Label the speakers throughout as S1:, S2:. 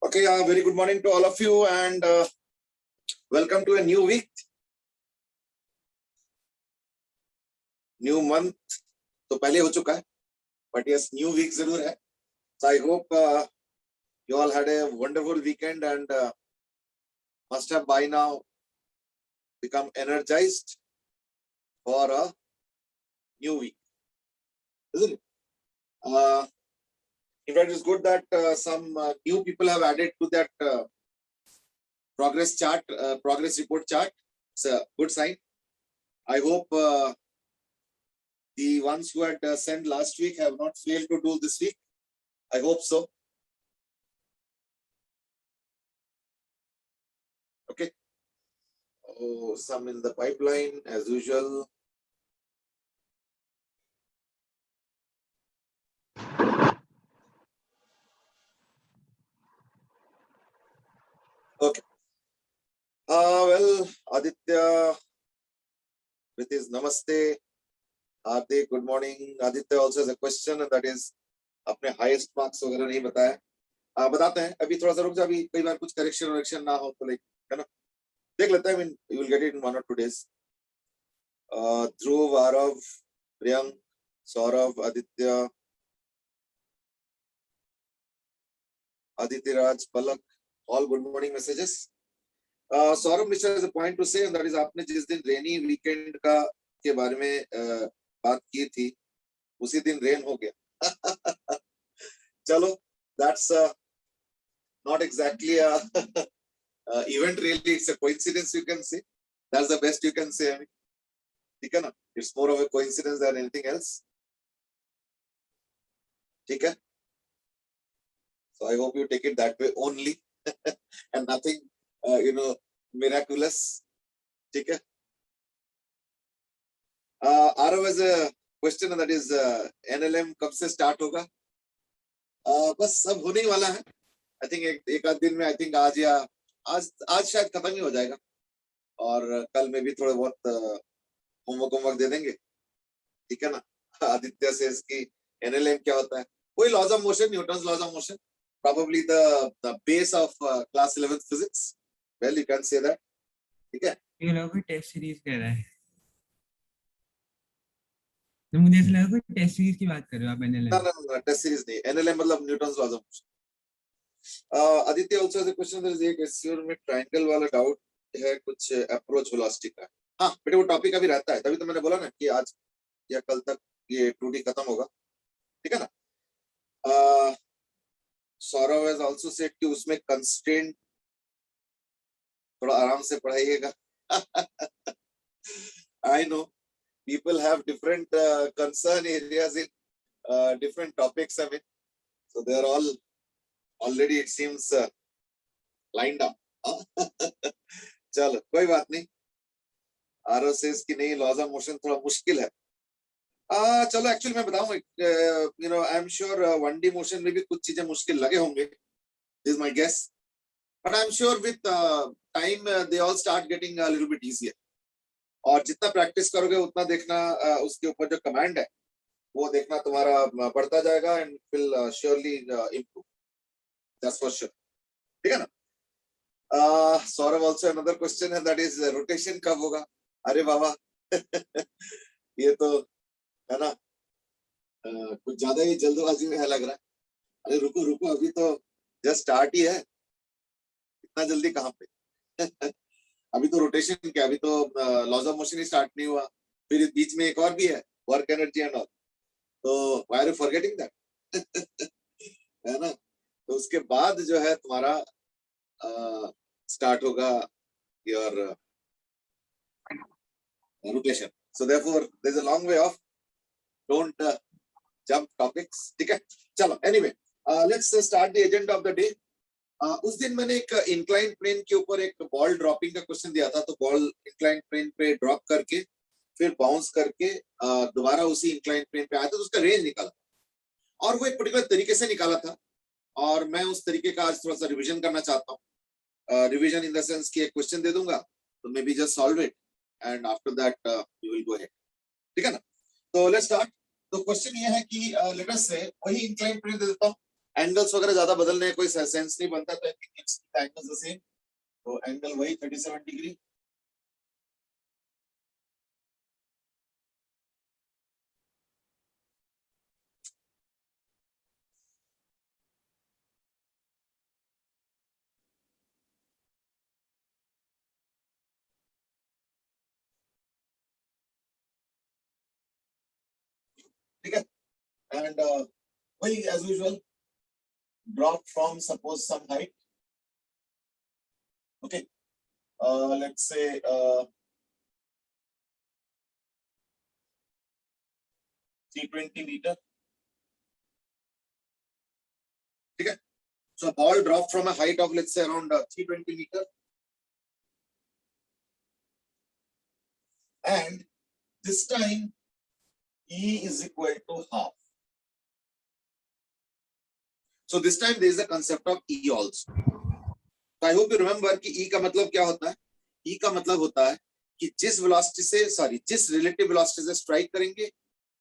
S1: Okay, very good morning to all of you and welcome to a new week, new month. तो पहले हो चुका है, but yes, new week जरूर है. So I hope you all had a wonderful weekend and must have by now become energized for a new week, isn't it? In fact, it's good that some new people have added to that progress chart, progress report chart. It's a good sign. I hope the ones who had sent last week have not failed to do this week. I hope so. Okay. Oh, some in the pipeline as usual. Okay. Well, Aditya, with his namaste. Hardik, good morning. Aditya also has a question, and that is, अपने highest marks वगैरह नहीं बताया. बताते हैं. अभी थोड़ा सा रुक जा. अभी कई बार कुछ correction ना हो तो like है ना. देख लेते हैं. I mean, you will get it in 1 or 2 days. Dhruv, Arav, Priyank, Saurav, Aditya, Aditi Raj, Palak, all good morning messages. Saurav Mishra has a point to say, and that is आपने जिस दिन rainy weekend का के बारे में बात की थी, उसी दिन rain हो गया. चलो, that's not exactly a event really. It's a coincidence, you can say. That's the best you can say. I mean, ठीक है ना? It's more of a coincidence than anything else. ठीक है? So I hope you take it that way only and nothing, miraculous. ठीक है? Arav has a question, and that is NLM कब से start होगा? बस सब होने ही वाला है. I think एक आध दिन में, I think आज शायद खत्म ही हो जाएगा. और कल में भी थोड़े बहुत होमवर्क दे देंगे. ठीक है ना? आदित्य से इसकी NLM क्या होता है? वही laws of motion, Newton's laws of motion. Probably the base of class 11th physics. Well, you can say that. ठीक है?
S2: ये लोग कोई टेस्ट सीरीज कह रहा है. तो मुझे ऐसा लगा कोई टेस्ट सीरीज की बात कर रहे हो आप. NLM
S1: ना टेस्ट सीरीज नहीं. NLM मतलब Newton's laws of motion. Aditya also has a question. There is एक SEO में triangle वाला doubt है, कुछ approach velocity का. हाँ बेटे, वो टॉपिक अभी रहता है. तभी तो मैंने बोला ना कि आज या कल तक ये 2D खत्म होगा. ठीक है ना? Saurav has also said कि उसमें constraint थोड़ा आराम से पढ़ाइएगा. I know people have different concern areas in different topics. I mean, so they are all already, it seems, lined up. चलो कोई बात नहीं. आरओ says कि नहीं, laws of motion थोड़ा मुश्किल है. चलो एक्चुअली मैं बताऊं, आई एम श्योर 1D मोशन में भी कुछ चीजें मुश्किल लगे होंगे. This is my guess, but I am sure with time they all start getting a little bit easier. और जितना प्रैक्टिस करोगे उतना देखना उसके ऊपर जो कमांड है वो देखना तुम्हारा बढ़ता जाएगा and will surely improve. That's for sure. ठीक है ना? सौरभ आल्सो अनदर क्वेश्चन है, दैट इज रोटेशन कब होगा. अरे बाबा ये तो है ना, कुछ ज्यादा ही जल्दबाजी में है लग रहा है. अरे रुको अभी तो जस्ट स्टार्ट ही है. इतना जल्दी कहाँ पे? अभी तो रोटेशन क्या, अभी तो लॉज ऑफ मोशन ही स्टार्ट नहीं हुआ. फिर बीच में एक और भी है, वर्क एनर्जी एंड ऑल. तो why are you forgetting that? है ना? तो उसके बाद जो है तुम्हारा स्टार्ट होगा your rotation. So therefore there is a long way off. Don't jump topics. ठीक है? चलो anyway, let's start the agenda of the day. उस दिन मैंने एक inclined plane के ऊपर एक बॉल ड्रॉपिंग का क्वेश्चन दिया था. तो बॉल inclined plane पे ड्रॉप करके फिर बाउंस करके दोबारा उसी inclined plane पे आया था, तो उसका रेंज निकाला और वो एक पर्टिकुलर तरीके से निकाला था. और मैं उस तरीके का आज थोड़ा सा रिविजन करना चाहता हूँ. रिविजन इन द सेंस कि एक क्वेश्चन दे दूंगा, तो may be just solve it and after that you will go ahead. ठीक है ना? तो लेट्स स्टार्ट. तो क्वेश्चन ये है कि लेट अस से वही इंक्लाइन प्लेन दे देता हूं. एंगल्स वगैरह ज्यादा बदलने का कोई सेंस नहीं बनता, तो एंगल्स द सेम, तो एंगल वही 37 डिग्री। ठीक है, एंड वही as usual drop from suppose some height, okay, let's say 320 metre, ठीक है। So a ball dropped from a height of let's say around 320 meter, and this time E is equal to half. So this time there is a concept of E also. So I hope you remember कि E का मतलब क्या होता है? E का मतलब होता है कि जिस वेलोसिटी से जिस रिलेटिव वेलोसिटी से स्ट्राइक करेंगे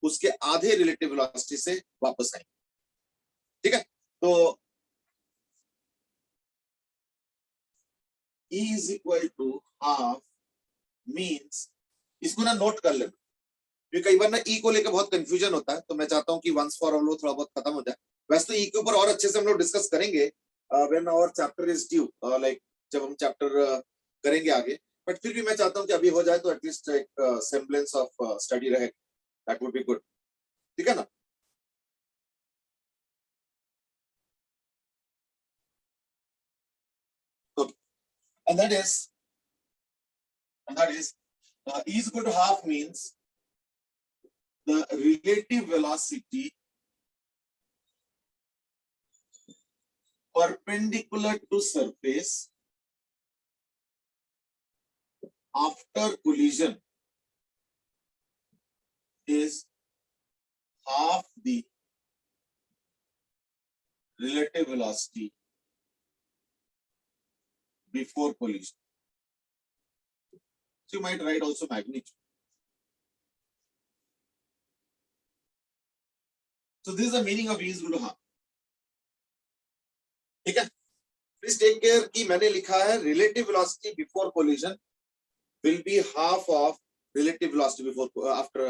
S1: उसके आधे रिलेटिव वेलोसिटी से वापस आएंगे, ठीक है। तो E is equal to half means, इसको ना नोट कर लेना, क्योंकि कई बार ना ई को लेकर बहुत कंफ्यूजन होता है, तो मैं चाहता हूं कि वंस फॉर ऑल वो थोड़ा बहुत खत्म हो जाए। वैसे तो ई के ऊपर और अच्छे से हम लोग डिस्कस करेंगे when our chapter is due, like जब हम चैप्टर करेंगे आगे, बट फिर भी मैं चाहता हूं कि अभी हो जाए तो एटलीस्ट एक सेम्बलेंस ऑफ स्टडी रहे, दैट वुड बी गुड, ठीक है ना। Okay, and that is E is equal to half means the relative velocity perpendicular to surface after collision is half the relative velocity before collision. So you might write also magnitude. So this is the meaning of E is equal to half. ठीक है, please take care कि मैंने लिखा है relative velocity before collision will be half of relative velocity before after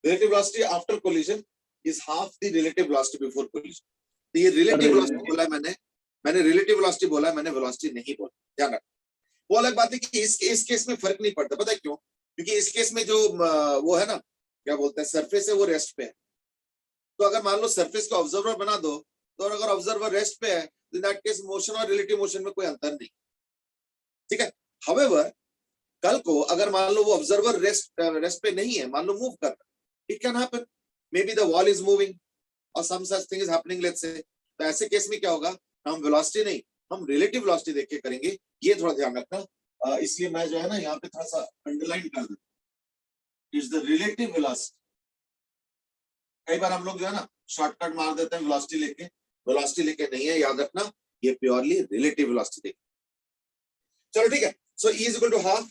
S1: relative velocity after collision is half the relative velocity before collision. तो ये relative velocity बोला है मैंने relative velocity बोला है, मैंने velocity नहीं बोला, ध्यान रखना। वो अलग बात है कि इस केस में फर्क नहीं पड़ता, पता है क्यों? क्योंकि इस केस में जो वो है ना, क्या बोलते हैं, सरफेस है, वो रेस्ट पे है। तो अगर मान लो सरफेस को ऑब्जर्वर बना दो, तो अगर ऑब्जर्वर रेस्ट पे है, इन दैट केस मोशन और रिलेटिव मोशन में कोई अंतर नहीं, ठीक है। हाउएवर कल को अगर मान लो वो ऑब्जर्वर रेस्ट पे नहीं है, मान लो मूव कर रहा है, it can happen, may be the wall is moving और some such thing is happening, let's say. तो ऐसे केस में क्या होगा, हम वेलोसिटी नहीं, हम रिलेटिव वेलोसिटी देख के करेंगे, ये थोड़ा ध्यान रखना। इसलिए मैं जो है ना यहाँ पे थोड़ा सा अंडरलाइन कर दूं, इट्स द रिलेटिव वेलोसिटी। कई बार हम लोग जो है ना शॉर्टकट मार देते हैं वेलोसिटी लेके नहीं है, याद रखना ये प्योरली रिलेटिव वेलोसिटी देख। चलो ठीक है, so E is equal to half,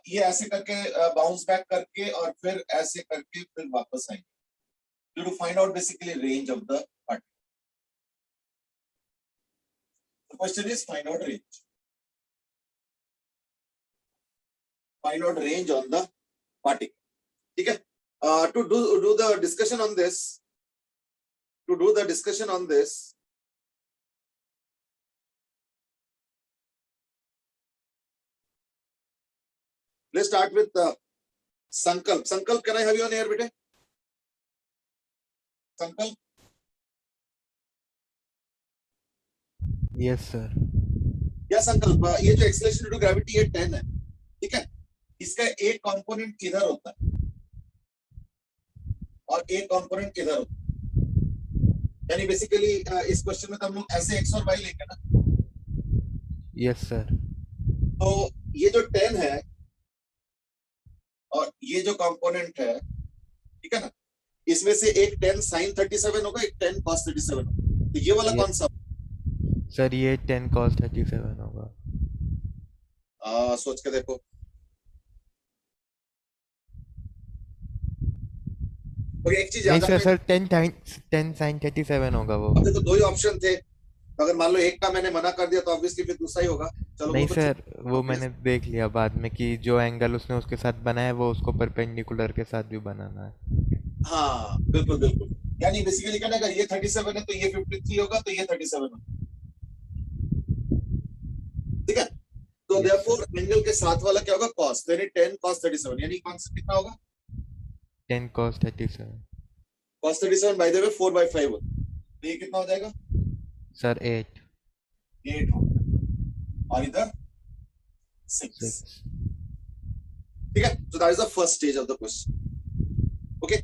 S1: ये ऐसे करके बाउंस बैक करके और फिर ऐसे करके फिर वापस आएंगे to find out basically range of the particle. The question is find out range. Find out range on the particle. ठीक है, to do the discussion on this, let's start with Sankalp. Sankalp, can I have you on air, bete? Sankalp.
S3: Yes, sir.
S1: या संकल्प, ये जो acceleration due to gravity ये 10 है, ठीक है। इसका एक कंपोनेंट किधर होता है और एक कंपोनेंट किधर होता है, यानी बेसिकली इस क्वेश्चन में तो हम लोग ऐसे x और y लेंगे ना।
S3: Yes, sir.
S1: तो ये जो 10 है और ये जो कंपोनेंट है, ठीक है ना, इसमें से एक 10 sin 37 होगा, एक 10 cos 37 होगा। तो ये वाला कौन सा?
S3: सर ये 10 cos 37 होगा।
S1: सोच के देखो। ओके, एक चीज
S3: नहीं
S1: याद
S3: सर
S1: रखना,
S3: सर 10 sin 37 होगा वो।
S1: अब देखो दो ही ऑप्शन थे, तो अगर मान लो एक का मैंने मना कर दिया तो ऑब्वियसली फिर दूसरा ही होगा। चलो वो
S3: नहीं
S1: तो
S3: सर वो
S1: obvious।
S3: मैंने देख लिया बाद में कि जो एंगल उसने उसके साथ बनाया है वो उसको परपेंडिकुलर के साथ भी बनाना है।
S1: हाँ बिल्कुल बिल्कुल, यानी बेसिकली कहना अगर ये 37 है तो ये 53 होगा, तो ये 37 होगा, ठीक है। तो
S3: यस सर।
S1: देयरफॉर एंगल के साथ वाला क्या होगा, cos, तो यानी 10 cos 37, यानी कौन सा कितना होगा,
S3: 10 cos 37
S1: cos 37 by the way 4/5 होता है, तो ये कितना हो जाएगा,
S3: सर 8
S1: ये 8 होगा, और इधर 6,
S3: 6
S1: ठीक है। So that is the first stage of the question, okay.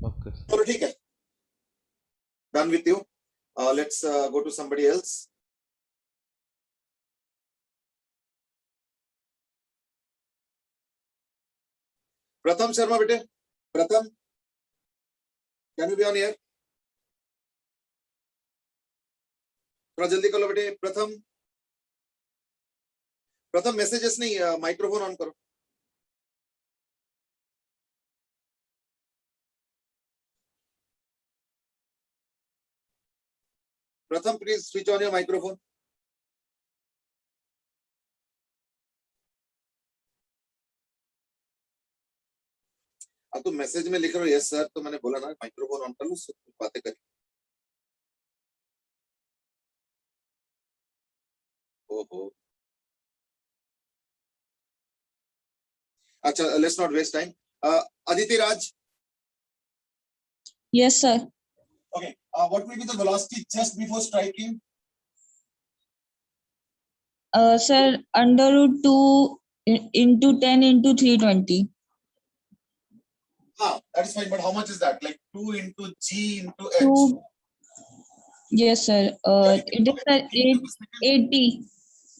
S3: Okay
S1: चलो ठीक है, done with you, let's go to somebody else. Pratham Sharma बेटे, Pratham, can you be on air, थोड़ा जल्दी कर लो बेटे। प्रथम, प्रथम मैसेजेस नहीं, माइक्रोफोन ऑन करो। प्रथम please switch on your microphone. अब तुम मैसेज में लिख रहे हो यस सर, तो मैंने बोला ना माइक्रोफोन ऑन कर लो, बातें करें। ओहो, अच्छा, let's not waste time. Aditi Raj,
S4: Yes, sir.
S1: okay, what will be the velocity just before striking?
S4: Sir, under root 2 into 10 into 320.
S1: That is fine, but how much is that, like 2 into g into h?
S4: 2. Yes, sir. It is sir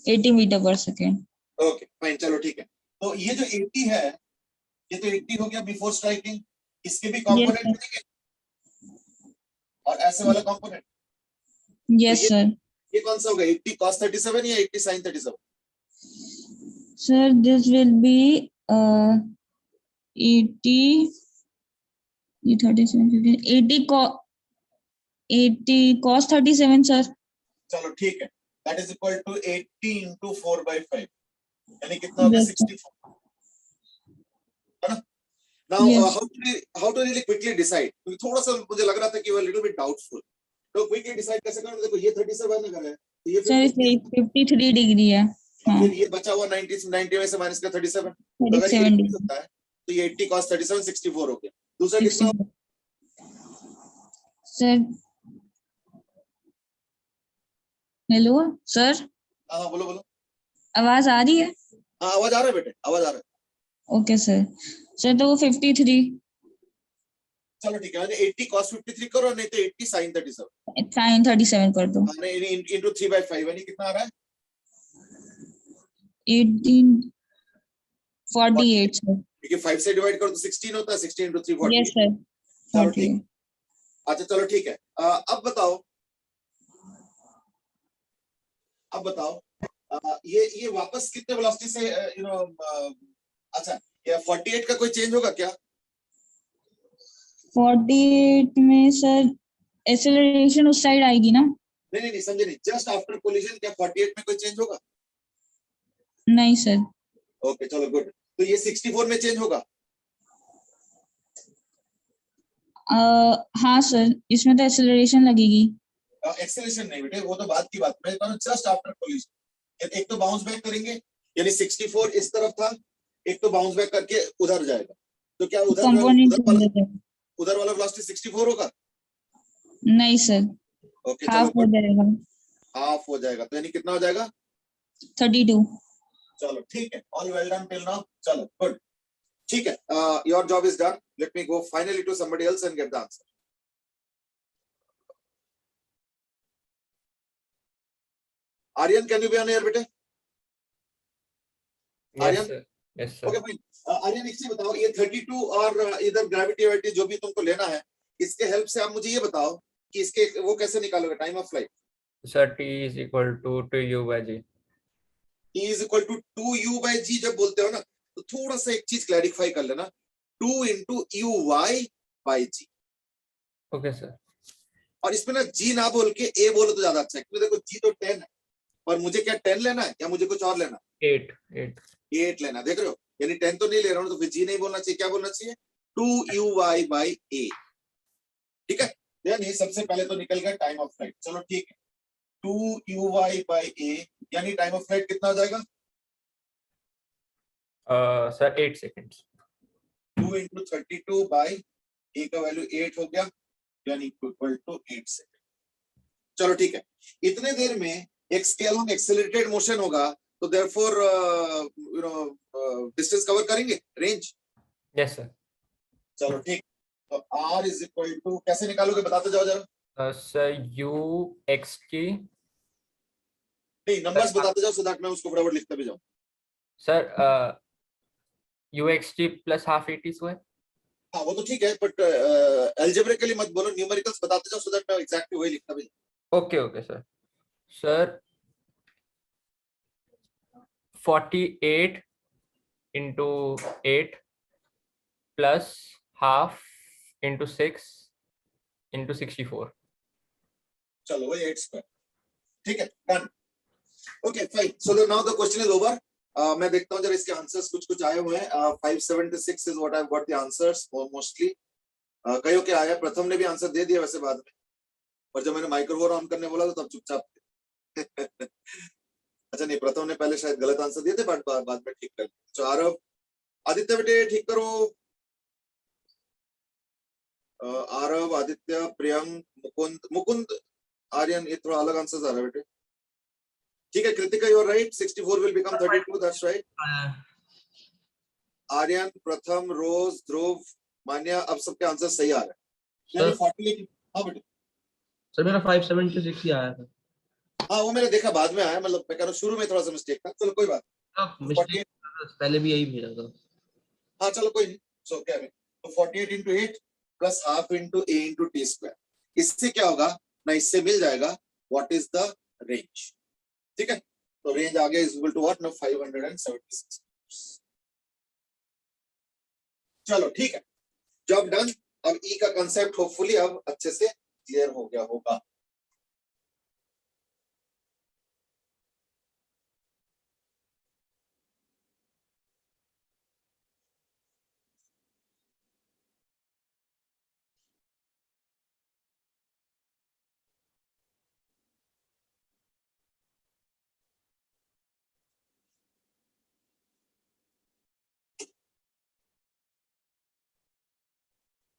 S4: 80 meter per second.
S1: Okay fine, चलो ठीक है। तो ये जो 80 है, ये तो 80 हो गया बिफोर स्ट्राइकिंग, इसके भी
S4: Yes,
S1: कंपोनेंट
S4: sir.
S1: बनेंगे और ऐसे वाला कंपोनेंट,
S4: Yes,
S1: ये-
S4: sir.
S1: ये कौन सा होगा, 80 cos 37 या 80 sin 37?
S4: Sir, this will be 80 37 15, 80 cos 37, sir.
S1: चलो ठीक है, that is equal to 80 into 4/5, यानी कितना हो गया,
S4: Yes, sir.
S1: 64, है ना। Now
S4: Yes.
S1: How to really quickly decide, क्योंकि थोड़ा सा मुझे लग रहा था कि वो लिटिल बिट डाउटफुल, तो क्विकली डिसाइड कैसे करें। देखो ये 37 अगर है तो ये
S4: Sir, 53 degree है। हाँ,
S1: फिर ये बचा हुआ 90 में से माइनस का 37, तो अगर ये
S4: 37
S1: 80
S4: degree.
S1: होता है तो ये 80 cos 37 64 हो गया। दूसरा कितना,
S4: 64. Sir, hello, sir.
S1: हाँ बोलो बोलो,
S4: आवाज आ रही है?
S1: हाँ आवाज आ रहा है बेटे, आवाज आ रहा है।
S4: Okay sir. सर तो वो 53
S1: चलो ठीक है, 80 cos 53 करो, नहीं तो 80 sin 37,
S4: साइन 37 कर दो।
S1: into 3/5, यानी कितना आ रहा है,
S4: 1848 सर।
S1: क्योंकि 5 से डिवाइड करो तो 16 होता है, 16 into 3 40।
S4: यस सर,
S1: चलो ठीक,
S4: 48।
S1: अच्छा चलो ठीक है, अब बताओ, अब बताओ, ये वापस कितने वेलोसिटी से, अच्छा, ये 48 का कोई चेंज होगा क्या?
S4: 48 में सर एक्सेलरेशन उस साइड आएगी ना?
S1: नहीं समझे नहीं, जस्ट आफ्टर कोलिजन क्या 48 में कोई चेंज होगा?
S4: नहीं सर।
S1: ओके चलो गुड, तो ये 64 में चेंज होगा?
S4: हाँ सर, इसमें तो एक्सेलरेशन लगेगी।
S1: एक्सेलरेशन नहीं बेटे, वो तो बात की बात, मैं कह रहा हूं जस्ट आफ्टर कोलिजन, एक तो बाउंस बैक करेंगे, यानी 64 इस तरफ था, एक तो बाउंस बैक करके उधर जाएगा, तो क्या
S4: कंपोनेंट
S1: उधर वाला वेलोसिटी 64 होगा?
S4: नहीं सर,
S1: ओके
S4: हाफ
S1: चलो
S4: हो
S1: गुड,
S4: जाएगा,
S1: हाफ हो जाएगा, तो यानी कितना हो जाएगा?
S4: 32।
S1: चलो ठीक है, all well done till now, चलो गुड, ठीक है, your job is done, let me go finally to somebody else and get the answer. Aryan, can you be on air बेटे? Aryan,
S3: yes
S1: okay fine. Aryan एक चीज बताओ, ये 32 और इधर ग्रेविटी जो भी तुमको लेना है, इसके हेल्प से आप मुझे ये बताओ कि इसके वो कैसे निकालोगे, time of flight?
S3: Sir t is equal to 2u by g।
S1: T is equal to 2u/g जब बोलते हो ना, तो थोड़ा सा एक चीज क्लैरिफाई कर लेना, 2 into u y by g.
S5: Okay sir.
S1: और इसमें ना जी ना बोल के ए बोलो तो ज्यादा अच्छा है, क्योंकि देखो जी तो 10 है, पर मुझे क्या 10 लेना है या मुझे कुछ और लेना है?
S5: 8 8
S1: 8 लेना, देख रहे हो, यानी 10 तो नहीं ले रहा हूँ, तो फिर जी नहीं बोलना चाहिए, क्या बोलना चाहिए? 2uy बाई ए। ठीक है, यानी सबसे पहले तो निकल गया टाइम ऑफ फ्लाइट। चलो ठीक है, 2uy बाई ए, यानी टाइम ऑफ फ्लाइट कितना हो जाएगा?
S5: Sir 8 seconds.
S1: 2 इंटू 32 बाई ए का वैल्यू 8 हो गया, यानी इक्वल टू 8 सेकेंड। चलो ठीक है, इतने देर में एक स्केल ऑन एक्सेलरेटेड मोशन होगा, तो देयरफॉर डिस्टेंस कवर करेंगे, रेंज।
S5: Yes sir.
S1: चलो ठीक, तो r इज इक्वल टू कैसे निकालोगे, बताते जाओ जरा।
S5: सर यू एक्स की
S1: नहीं, नंबर्स बताते जाओ, सो दैट मैं उसको फटाफट लिखता भी जाऊं।
S5: Sir you x T plus half 80 square.
S1: हाँ वो तो ठीक है, बट अलजेब्रिकली मत बोलो, न्यूमेरिकल्स बताते जाओ, सो दैट मैं एग्जैक्टली वही लिखता भी जाऊं।
S5: Okay okay sir. Sir 48 into 8 plus half into 6 into 64।
S1: चलो वही 8 स्क्वायर, ठीक है, done. Okay fine, so now the question is over. मैं देखता हूँ जरा इसके आंसर्स कुछ कुछ आए हुए हैं। 576 is what I got the answers mostly. कईयों के आया, प्रथम ने भी आंसर दे दिया वैसे बाद में, पर जब मैंने माइक्रोफोन ऑन करने बोला तो तब चुपचाप अच्छा नहीं, प्रथम ने पहले शायद गलत आंसर दिए थे, बट बाद में ठीक कर लिया। तो आरव, आदित्य बेटे ठीक करो। आरव, आदित्य, प्रियंक, मुकुंद, आर्यन, ये थोड़ा अलग आंसर आ रहा है बेटे। ठीक है, Kritika you are right, 64 will become 32, that's right. Aryan, Pratham, Rose, ध्रुव, मान्या, अब सबके आंसर सही आ रहे हैं। यानी 48। हाँ बेटे,
S6: सर मेरा 576 ही आया था।
S1: हाँ वो मैंने देखा बाद में आया, मतलब मैं कह रहा हूँ शुरू में थोड़ा सा मिस्टेक था, चलो कोई बात।
S6: मिस्टेक पहले भी यही भेजा था।
S1: हाँ चलो कोई नहीं, सो क्या है, तो 48 इंटू 8 प्लस हाफ इंटू ए इंटू टी स्क्वायर, इससे क्या होगा ना, इससे मिल जाएगा व्हाट इज द रेंज। ठीक है, तो रेंज आ गया इज इक्वल टू व्हाट ना 576। चलो ठीक है, जॉब डन। अब ई का कंसेप्ट होपफुली अब अच्छे से क्लियर हो गया होगा।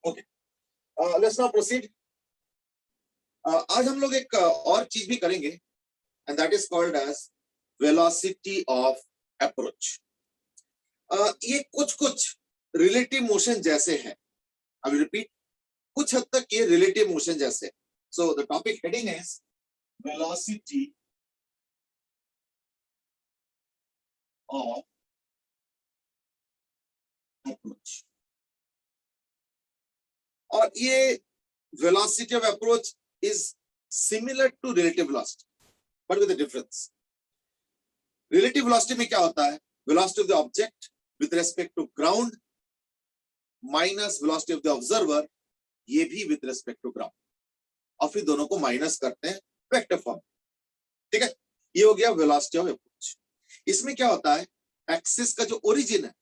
S1: Okay, let's now proceed. आज हम लोग एक और चीज भी करेंगे, and that is called as velocity of approach. ये कुछ कुछ रिलेटिव मोशन जैसे हैं, आई विल रिपीट, कुछ हद तक ये रिलेटिव मोशन जैसे। So the topic heading is velocity of approach. और ये velocity of approach is similar to relative velocity, but with a difference. Relative velocity में क्या होता है, velocity of the object with respect to ground minus velocity of the observer, ये भी with respect to ground, और फिर दोनों को माइनस करते हैं वेक्टर फॉर्म। ठीक है, ये हो गया velocity of approach। इसमें क्या होता है, एक्सिस का जो ओरिजिन है,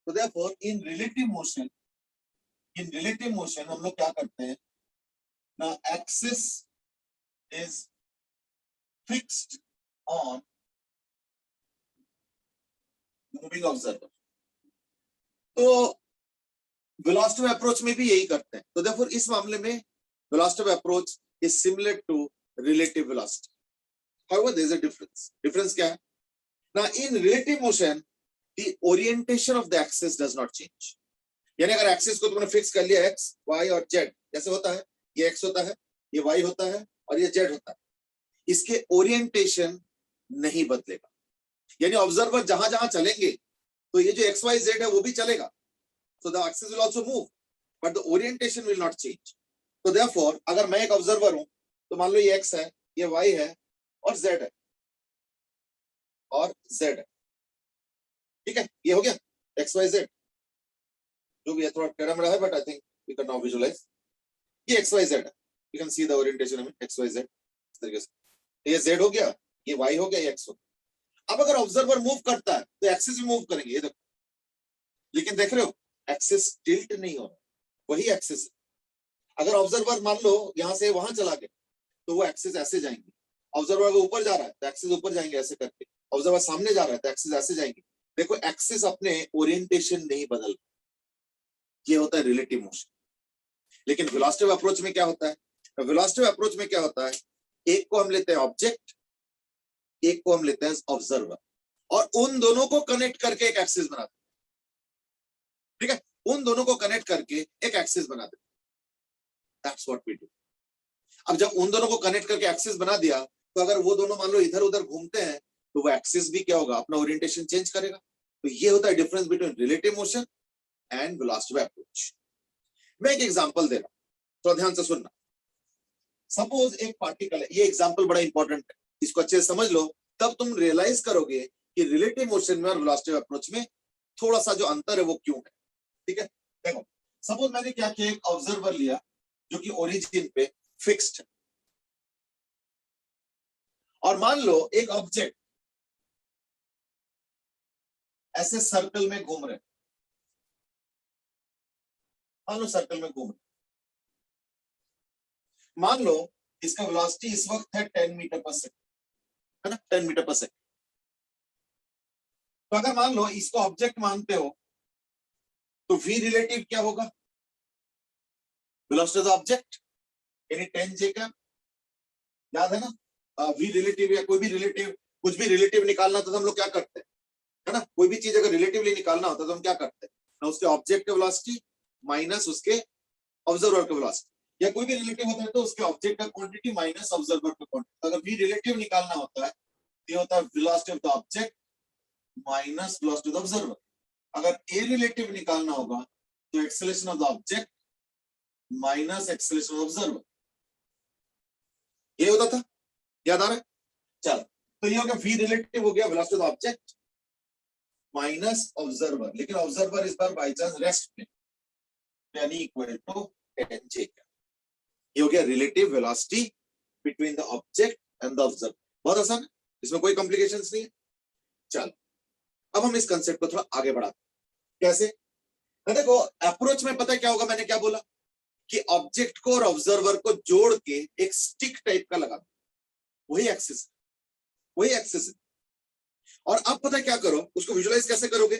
S1: तो therefore in relative motion हम लोग क्या करते हैं ना, axis is fixed on moving observer। तो velocity of approach में भी यही करते हैं, तो therefore इस मामले में velocity of approach is similar to relative velocity। However, there is a difference। Difference क्या है ना, in relative motion the orientation of the axis does not change। यानी अगर एक्सिस को तुमने फिक्स कर लिया x, y और z, जैसे होता है, ये x होता है, ये y होता है और ये z होता है, इसके ओरिएंटेशन नहीं बदलेगा। यानी ऑब्जर्वर जहां जहां चलेंगे तो ये जो एक्स वाई जेड है वो भी चलेगा, so the axis will also move but the orientation will not change. तो देयरफॉर अगर मैं एक ऑब्जर्वर हूं, तो मान लो ये एक्स है, ये वाई है और जेड है और जेड है। ठीक है, ये हो गया एक्स वाई जेड, जो भी है थोड़ा टेढ़ा मेढ़ा है, but I think you can now visualize. ये XYZ है, you can see the orientation of XYZ इस तरीके से। ये Z हो गया, ये Y हो गया, ये X हो गया। अब अगर ऑब्जर्वर मूव करता है तो एक्सिस भी मूव करेंगे, ये देखो, लेकिन देख रहे हो एक्सिस टिल्ट नहीं हो रहा, वही एक्सिस है। अगर ऑब्जर्वर मान लो यहां से वहां चला गया तो वो एक्सिस ऐसे जाएंगे। ऑब्जर्वर अगर ऊपर जा रहा है तो एक्सिस ऊपर जाएंगे ऐसे करके, ऑब्जर्वर सामने जा रहा है तो एक्सिस ऐसे जाएंगे। देखो एक्सिस अपने ओरिएंटेशन नहीं बदल, ये होता है रिलेटिव मोशन। लेकिन वेलोसिटी अप्रोच में क्या होता है? वेलोसिटी अप्रोच में क्या होता है, एक को हम लेते हैं ऑब्जेक्ट, एक को हम लेते हैं ऑब्जर्वर, और उन दोनों को कनेक्ट करके एक एक्सिस बनाते हैं। ठीक है, उन दोनों को कनेक्ट करके एक एक्सिस बना देते हैं। That's what we do. अब जब उन दोनों को कनेक्ट करके एक्सिस बना दिया तो अगर वो दोनों मान लो इधर उधर घूमते हैं तो वो एक्सिस भी क्या होगा, अपना ओरिएंटेशन चेंज करेगा। तो ये होता है difference between relative motion and velocity approach. मैं एक एग्जांपल दे रहा हूं, तो ध्यान से सुनना। सपोज एक पार्टिकल है, ये एग्जांपल बड़ा इंपॉर्टेंट है, इसको अच्छे से समझ लो, तब तुम रियलाइज करोगे कि रिलेटिव मोशन में और वेलोसिटी अप्रोच में थोड़ा सा जो अंतर है वो क्यों है। ठीक है, देखो सपोज मैंने क्या किया, एक ऑब्जर्वर लिया जो कि ओरिजिन पे फिक्स्ड है, और मान लो एक ऑब्जेक्ट ऐसे सर्कल में घूम रहे, मान लो सर्कल में घूम रहे, मान लो इसका वेलोसिटी इस वक्त है 10 मीटर पर सेकंड, है ना, 10 मीटर पर सेकंड। तो अगर मान लो इसको ऑब्जेक्ट मानते हो तो v रिलेटिव क्या होगा, वेलोसिटी ऑफ द ऑब्जेक्ट यानी 10 j का, याद है ना। v रिलेटिव या कोई भी रिलेटिव, कुछ भी रिलेटिव निकालना तो हम लोग क्या करते हैं, है ना, कोई भी चीज अगर रिलेटिवली निकालना होता तो हम क्या करते हैं ना, उसके ऑब्जेक्ट का वेलोसिटी माइनस उसके ऑब्जर्वर का वेलोसिटी, या कोई भी रिलेटिव होता है तो उसके ऑब्जेक्ट का क्वांटिटी माइनस ऑब्जर्वर का क्वांटिटी। अगर v रिलेटिव निकालना होता है ये होता है velocity of the object minus velocity of the observer. अगर a रिलेटिव निकालना होगा तो acceleration of the object minus acceleration of observer, ये होता था, याद आ रहा है। चलो तो ये हो गया v रिलेटिव हो गया velocity of the object minus observer, लेकिन ऑब्जर्वर इस बार बाय चांस रेस्ट में, यानी इक्वल टू 10 j। ये हो गया relative velocity between the object and the observer. बहुत आसान है, इसमें कोई कॉम्प्लिकेशंस नहीं है। चलो अब हम इस कंसेप्ट को थोड़ा आगे बढ़ाते हैं। कैसे? देखो अप्रोच में पता है क्या होगा, मैंने क्या बोला कि ऑब्जेक्ट को और ऑब्जर्वर को जोड़ के एक स्टिक टाइप का लगा दो, वही एक्सिस, वही एक्सिस है। और अब पता है क्या करो, उसको विजुलाइज कैसे करोगे?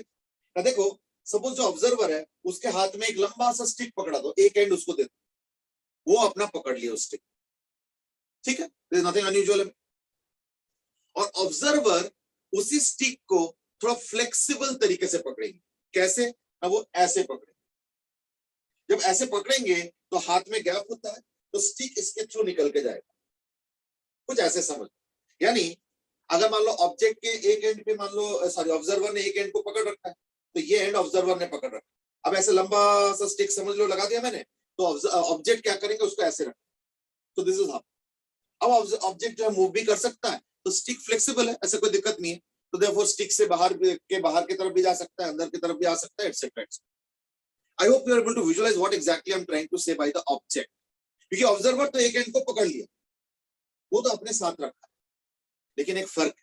S1: देखो सपोज जो ऑब्जर्वर है उसके हाथ में एक लंबा सा स्टिक पकड़ा दो, एक एंड उसको दे दो, वो अपना पकड़ लिया उस स्टिक, ठीक है, देयर इज नथिंग अनयूजुअल। और ऑब्जर्वर उसी स्टिक को थोड़ा फ्लेक्सिबल तरीके से पकड़ेंगे। कैसे? अब वो ऐसे पकड़ेंगे, जब ऐसे पकड़ेंगे तो हाथ में गैप होता है तो स्टिक इसके थ्रू निकल के जाएगा, कुछ ऐसे समझ। यानी अगर मान लो ऑब्जेक्ट के एक एंड पे मान लो सॉरी ऑब्जर्वर ने एक एंड को पकड़ रखा है तो ये एंड ऑब्जर्वर ने पकड़ रखा है। अब ऐसे लंबा सा स्टिक समझ लो लगा दिया मैंने, तो ऑब्जेक्ट क्या करेंगे, उसको ऐसे रखें, तो दिस इज हाउ। अब ऑब्जेक्ट जो है मूव भी कर सकता है तो स्टिक फ्लेक्सिबल है, ऐसे कोई दिक्कत नहीं है, तो देयरफॉर स्टिक से बाहर की तरफ भी जा सकता है, अंदर की तरफ भी आ सकता है, etcetera. I hope you are able to visualise what exactly I am trying to say by the object. क्योंकि ऑब्जर्वर तो एक एंड को पकड़ लिया, वो तो अपने साथ रखा है, लेकिन एक फर्क,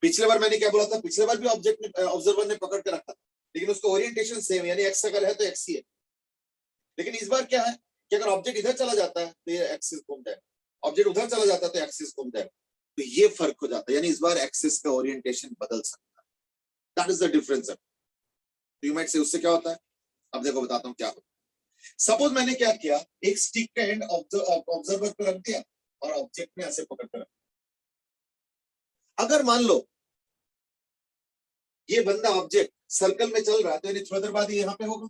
S1: पिछले बार मैंने क्या बोला था, पिछले बार भी ऑब्जेक्ट ने ऑब्जर्वर ने पकड़ के रखा था, लेकिन उसका ओरिएंटेशन सेम, यानी एक्स अगर है तो एक्स ही है। लेकिन इस बार क्या है कि अगर ऑब्जेक्ट इधर चला जाता है तो ये एक्सिस घूम जाएगा, ऑब्जेक्ट उधर चला जाता है तो एक्सिस घूम जाएगा, तो ये फर्क हो जाता है, यानी इस बार एक्सिस का ओरिएंटेशन बदल सकता है। That is the difference. You might say उससे क्या होता है, अब देखो बताता हूँ क्या होता है। सपोज मैंने क्या किया, एक स्टिक का एंड ऑब्जर्वर पे रख दिया और ऑब्जेक्ट ने ऐसे पकड़ कर रखा। अगर मान लो ये बंदा ऑब्जेक्ट सर्कल में चल रहा है तो यानी थोड़ी देर बाद ये यहाँ पे होगा,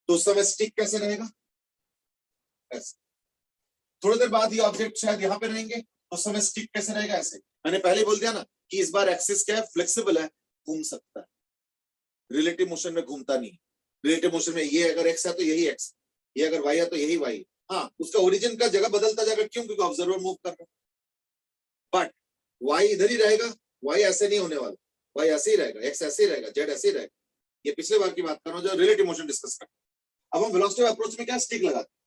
S1: तो उस समय स्टिक कैसे रहेगा, ऐसे। थोड़ी देर बाद ये ऑब्जेक्ट शायद यहाँ पे रहेंगे तो उस समय स्टिक कैसे रहेगा, ऐसे। मैंने पहले बोल दिया ना कि इस बार एक्सिस क्या है, फ्लेक्सिबल है, घूम सकता है, रिलेटिव मोशन में घूमता नहीं। रिलेटिव मोशन में ये अगर एक्स है तो यही एक्स, ये अगर वाई है तो यही वाई। हाँ, उसका ओरिजिन का जगह बदलता जाएगा, क्यों? क्योंकि ऑब्जर्वर मूव कर रहा है। बट वाई इधर ही रहेगा, वाई ऐसे नहीं होने वाला, वाई ऐसे ही रहेगा, एक्स ऐसे ही रहेगा, जेड ऐसे ही रहेगा। ये पिछले बार की बात कर रहा हूं जो रिलेटिव मोशन डिस्कस कर। अब हम वेलोसिटी ऑफ अप्रोच में क्या स्टिक लगाते हैं।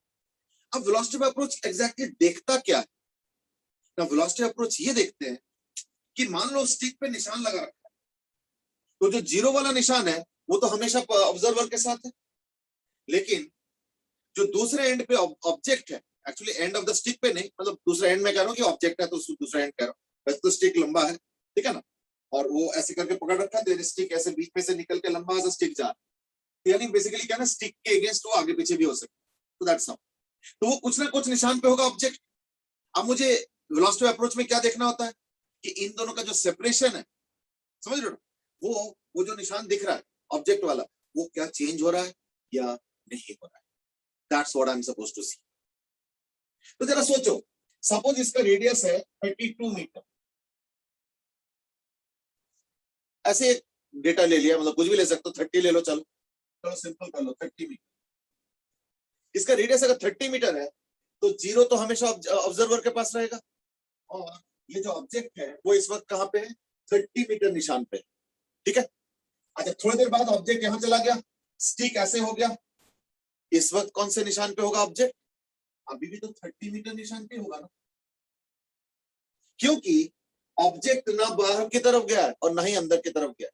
S1: अब वेलोसिटी ऑफ अप्रोच एग्जैक्टली देखता क्या है ना, वेलोसिटी ऑफ अप्रोच ये देखते हैं कि मान लो स्टिक पे निशान लगा रखा है, तो जो जीरो वाला निशान है वो तो हमेशा ऑब्जर्वर के साथ है, लेकिन जो दूसरे एंड पे ऑब्जेक्ट है, actually end of the stick पे नहीं, मतलब दूसरे एंड में कह रहा हूँ कि ऑब्जेक्ट है तो दूसरा एंड कह रहा हूँ, वैसे तो स्टिक लंबा है, ठीक है ना, और वो ऐसे करके पकड़ रखा है, स्टिक ऐसे बीच में से निकल के लंबा सा स्टिक जा रहा है, यानी बेसिकली क्या ना, स्टिक के अगेंस्ट वो आगे पीछे भी हो सकता है, तो दैट्स हाउ। तो वो कुछ ना कुछ निशान पे होगा ऑब्जेक्ट। अब मुझे वेलोसिटी ऑफ अप्रोच में क्या देखना होता है कि इन दोनों का जो सेपरेशन है, समझ रहे हो, वो जो निशान दिख रहा है ऑब्जेक्ट वाला, वो क्या चेंज हो रहा है या नहीं हो रहा है। That's what I am supposed to see. तो जरा सोचो, सपोज इसका रेडियस है 32 मीटर, ऐसे डेटा ले लिया, मतलब कुछ भी ले सकते हो, 30 ले लो, चलो सिंपल कर लो, 30 मीटर। इसका रेडियस अगर 30 मीटर है तो जीरो तो हमेशा ऑब्जर्वर के पास रहेगा, और ये जो ऑब्जेक्ट है वो इस वक्त कहां पे है, 30 मीटर निशान पे, ठीक है। अच्छा, थोड़ी देर बाद ऑब्जेक्ट यहां चला गया, स्टिक ऐसे हो गया, इस वक्त कौन से निशान पे होगा ऑब्जेक्ट, अभी भी तो 30 मीटर निशान पे होगा ना, क्योंकि ऑब्जेक्ट ना बाहर की तरफ गया है और ना ही अंदर की तरफ गया है।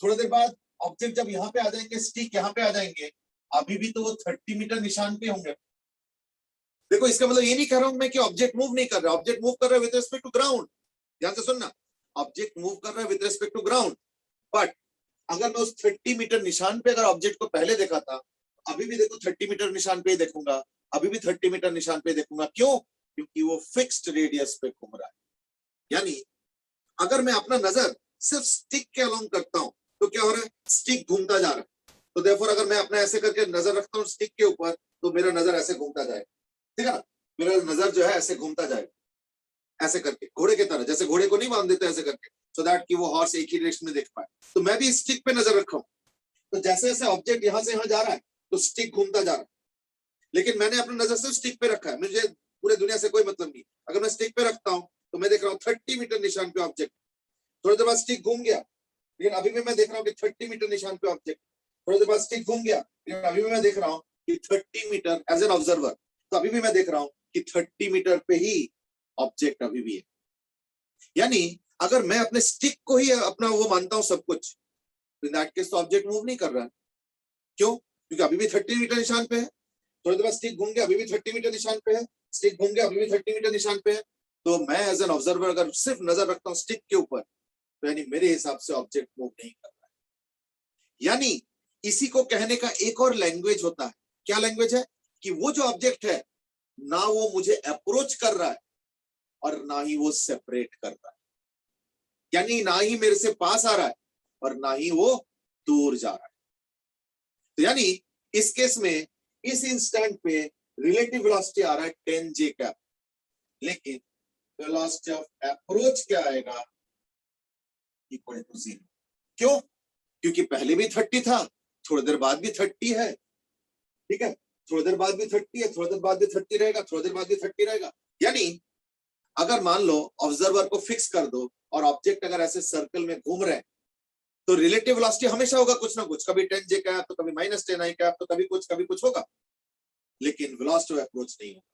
S1: थोड़ी देर बाद ऑब्जेक्ट जब यहाँ पे आ जाएंगे, स्टिक यहाँ पे आ जाएंगे, अभी भी तो वो 30 मीटर निशान पे होंगे। देखो, इसका मतलब ये नहीं कह रहा हूं मैं कि ऑब्जेक्ट मूव नहीं कर रहा, ऑब्जेक्ट मूव कर रहा है विद रिस्पेक्ट टू ग्राउंड, ध्यान से सुनना, ऑब्जेक्ट मूव कर रहा है with respect to ground, but अगर मैं उस 30 मीटर निशान पे अगर ऑब्जेक्ट को पहले देखा था, अभी भी देखो 30 मीटर निशान पे ही देखूंगा, अभी भी 30 मीटर निशान पे देखूंगा, क्यों, क्योंकि वो फिक्स्ड रेडियस पे घूम रहा है। यानी अगर मैं अपना नजर सिर्फ स्टिक के अलोंग करता हूं तो क्या हो रहा है, स्टिक घूमता जा रहा है, तो देयरफॉर अगर मैं अपना ऐसे करके नजर रखता हूँ स्टिक के ऊपर, तो मेरा नजर ऐसे घूमता जाएगा, ठीक है ना, मेरा नजर जो है ऐसे घूमता जाएगा, ऐसे करके घोड़े की तरह, जैसे घोड़े को नहीं बांध देते ऐसे करके, सो दैट कि वो हॉर्स एक ही डायरेक्शन में देख पाए, तो मैं भी स्टिक पे नजर रखा हूं, तो जैसे जैसे ऑब्जेक्ट यहां से यहां जा रहा है तो स्टिक घूमता जा रहा है, लेकिन मैंने अपना नजर सिर्फ स्टिक पे रखा है, मुझे पूरे दुनिया से कोई मतलब नहीं। अगर मैं स्टिक पे रखता हूं तो मैं देख रहा हूँ 30 मीटर निशान पे ऑब्जेक्ट, थोड़ी देर बाद स्टिक घूम गया, लेकिन अभी भी मैं देख रहा हूँ कि 30 मीटर निशान पे ऑब्जेक्ट, थोड़ी देर बाद स्टिक घूम गया, लेकिन अभी भी मैं देख रहा हूँ कि 30 मीटर एज एन ऑब्जर्वर, तो अभी भी मैं देख रहा हूँ कि 30 मीटर पे ही ऑब्जेक्ट अभी भी है। यानी अगर मैं अपने स्टिक को ही अपना वो मानता हूं सब कुछ, तो इन दैट केस तो ऑब्जेक्ट मूव नहीं कर रहा है, क्यों, क्योंकि अभी भी 30 मीटर निशान पे है, थोड़ी देर बाद स्टिक घूम गया, अभी भी 30 मीटर निशान पे है, स्टिक घूम गया, अभी भी 30 मीटर निशान पे है, तो मैं एज एन ऑब्जर्वर अगर सिर्फ नजर रखता हूँ स्टिक के ऊपर, तो यानी मेरे हिसाब से ऑब्जेक्ट मूव नहीं कर रहा है। यानी इसी को कहने का एक और लैंग्वेज होता है, क्या लैंग्वेज है, कि वो जो ऑब्जेक्ट है ना वो मुझे अप्रोच कर रहा है और ना ही वो सेपरेट कर रहा है, यानी ना ही मेरे से पास आ रहा है और ना ही वो दूर जा रहा है। तो यानी इस केस में इस इंस्टेंट पे रिलेटिव वेलोसिटी आ रहा है 10 j कैप, लेकिन वेलोसिटी ऑफ अप्रोच क्या आएगा, इक्वल टू 0। क्यों, क्योंकि पहले भी 30 था, थोड़ी देर बाद भी 30 है, ठीक है, थोड़ी देर बाद भी 30 है, थोड़ी देर बाद भी 30 रहेगा, थोड़ी देर बाद भी 30 रहेगा। यानी अगर मान लो ऑब्जर्वर को फिक्स कर दो और ऑब्जेक्ट अगर ऐसे सर्कल में घूम रहे हैं, तो रिलेटिव वेलोसिटी हमेशा होगा कुछ ना कुछ, कभी 10 j कैप तो कभी -10 i कैप, तो कभी कुछ होगा, लेकिन वेलोसिटी ऑफ अप्रोच नहीं होगा।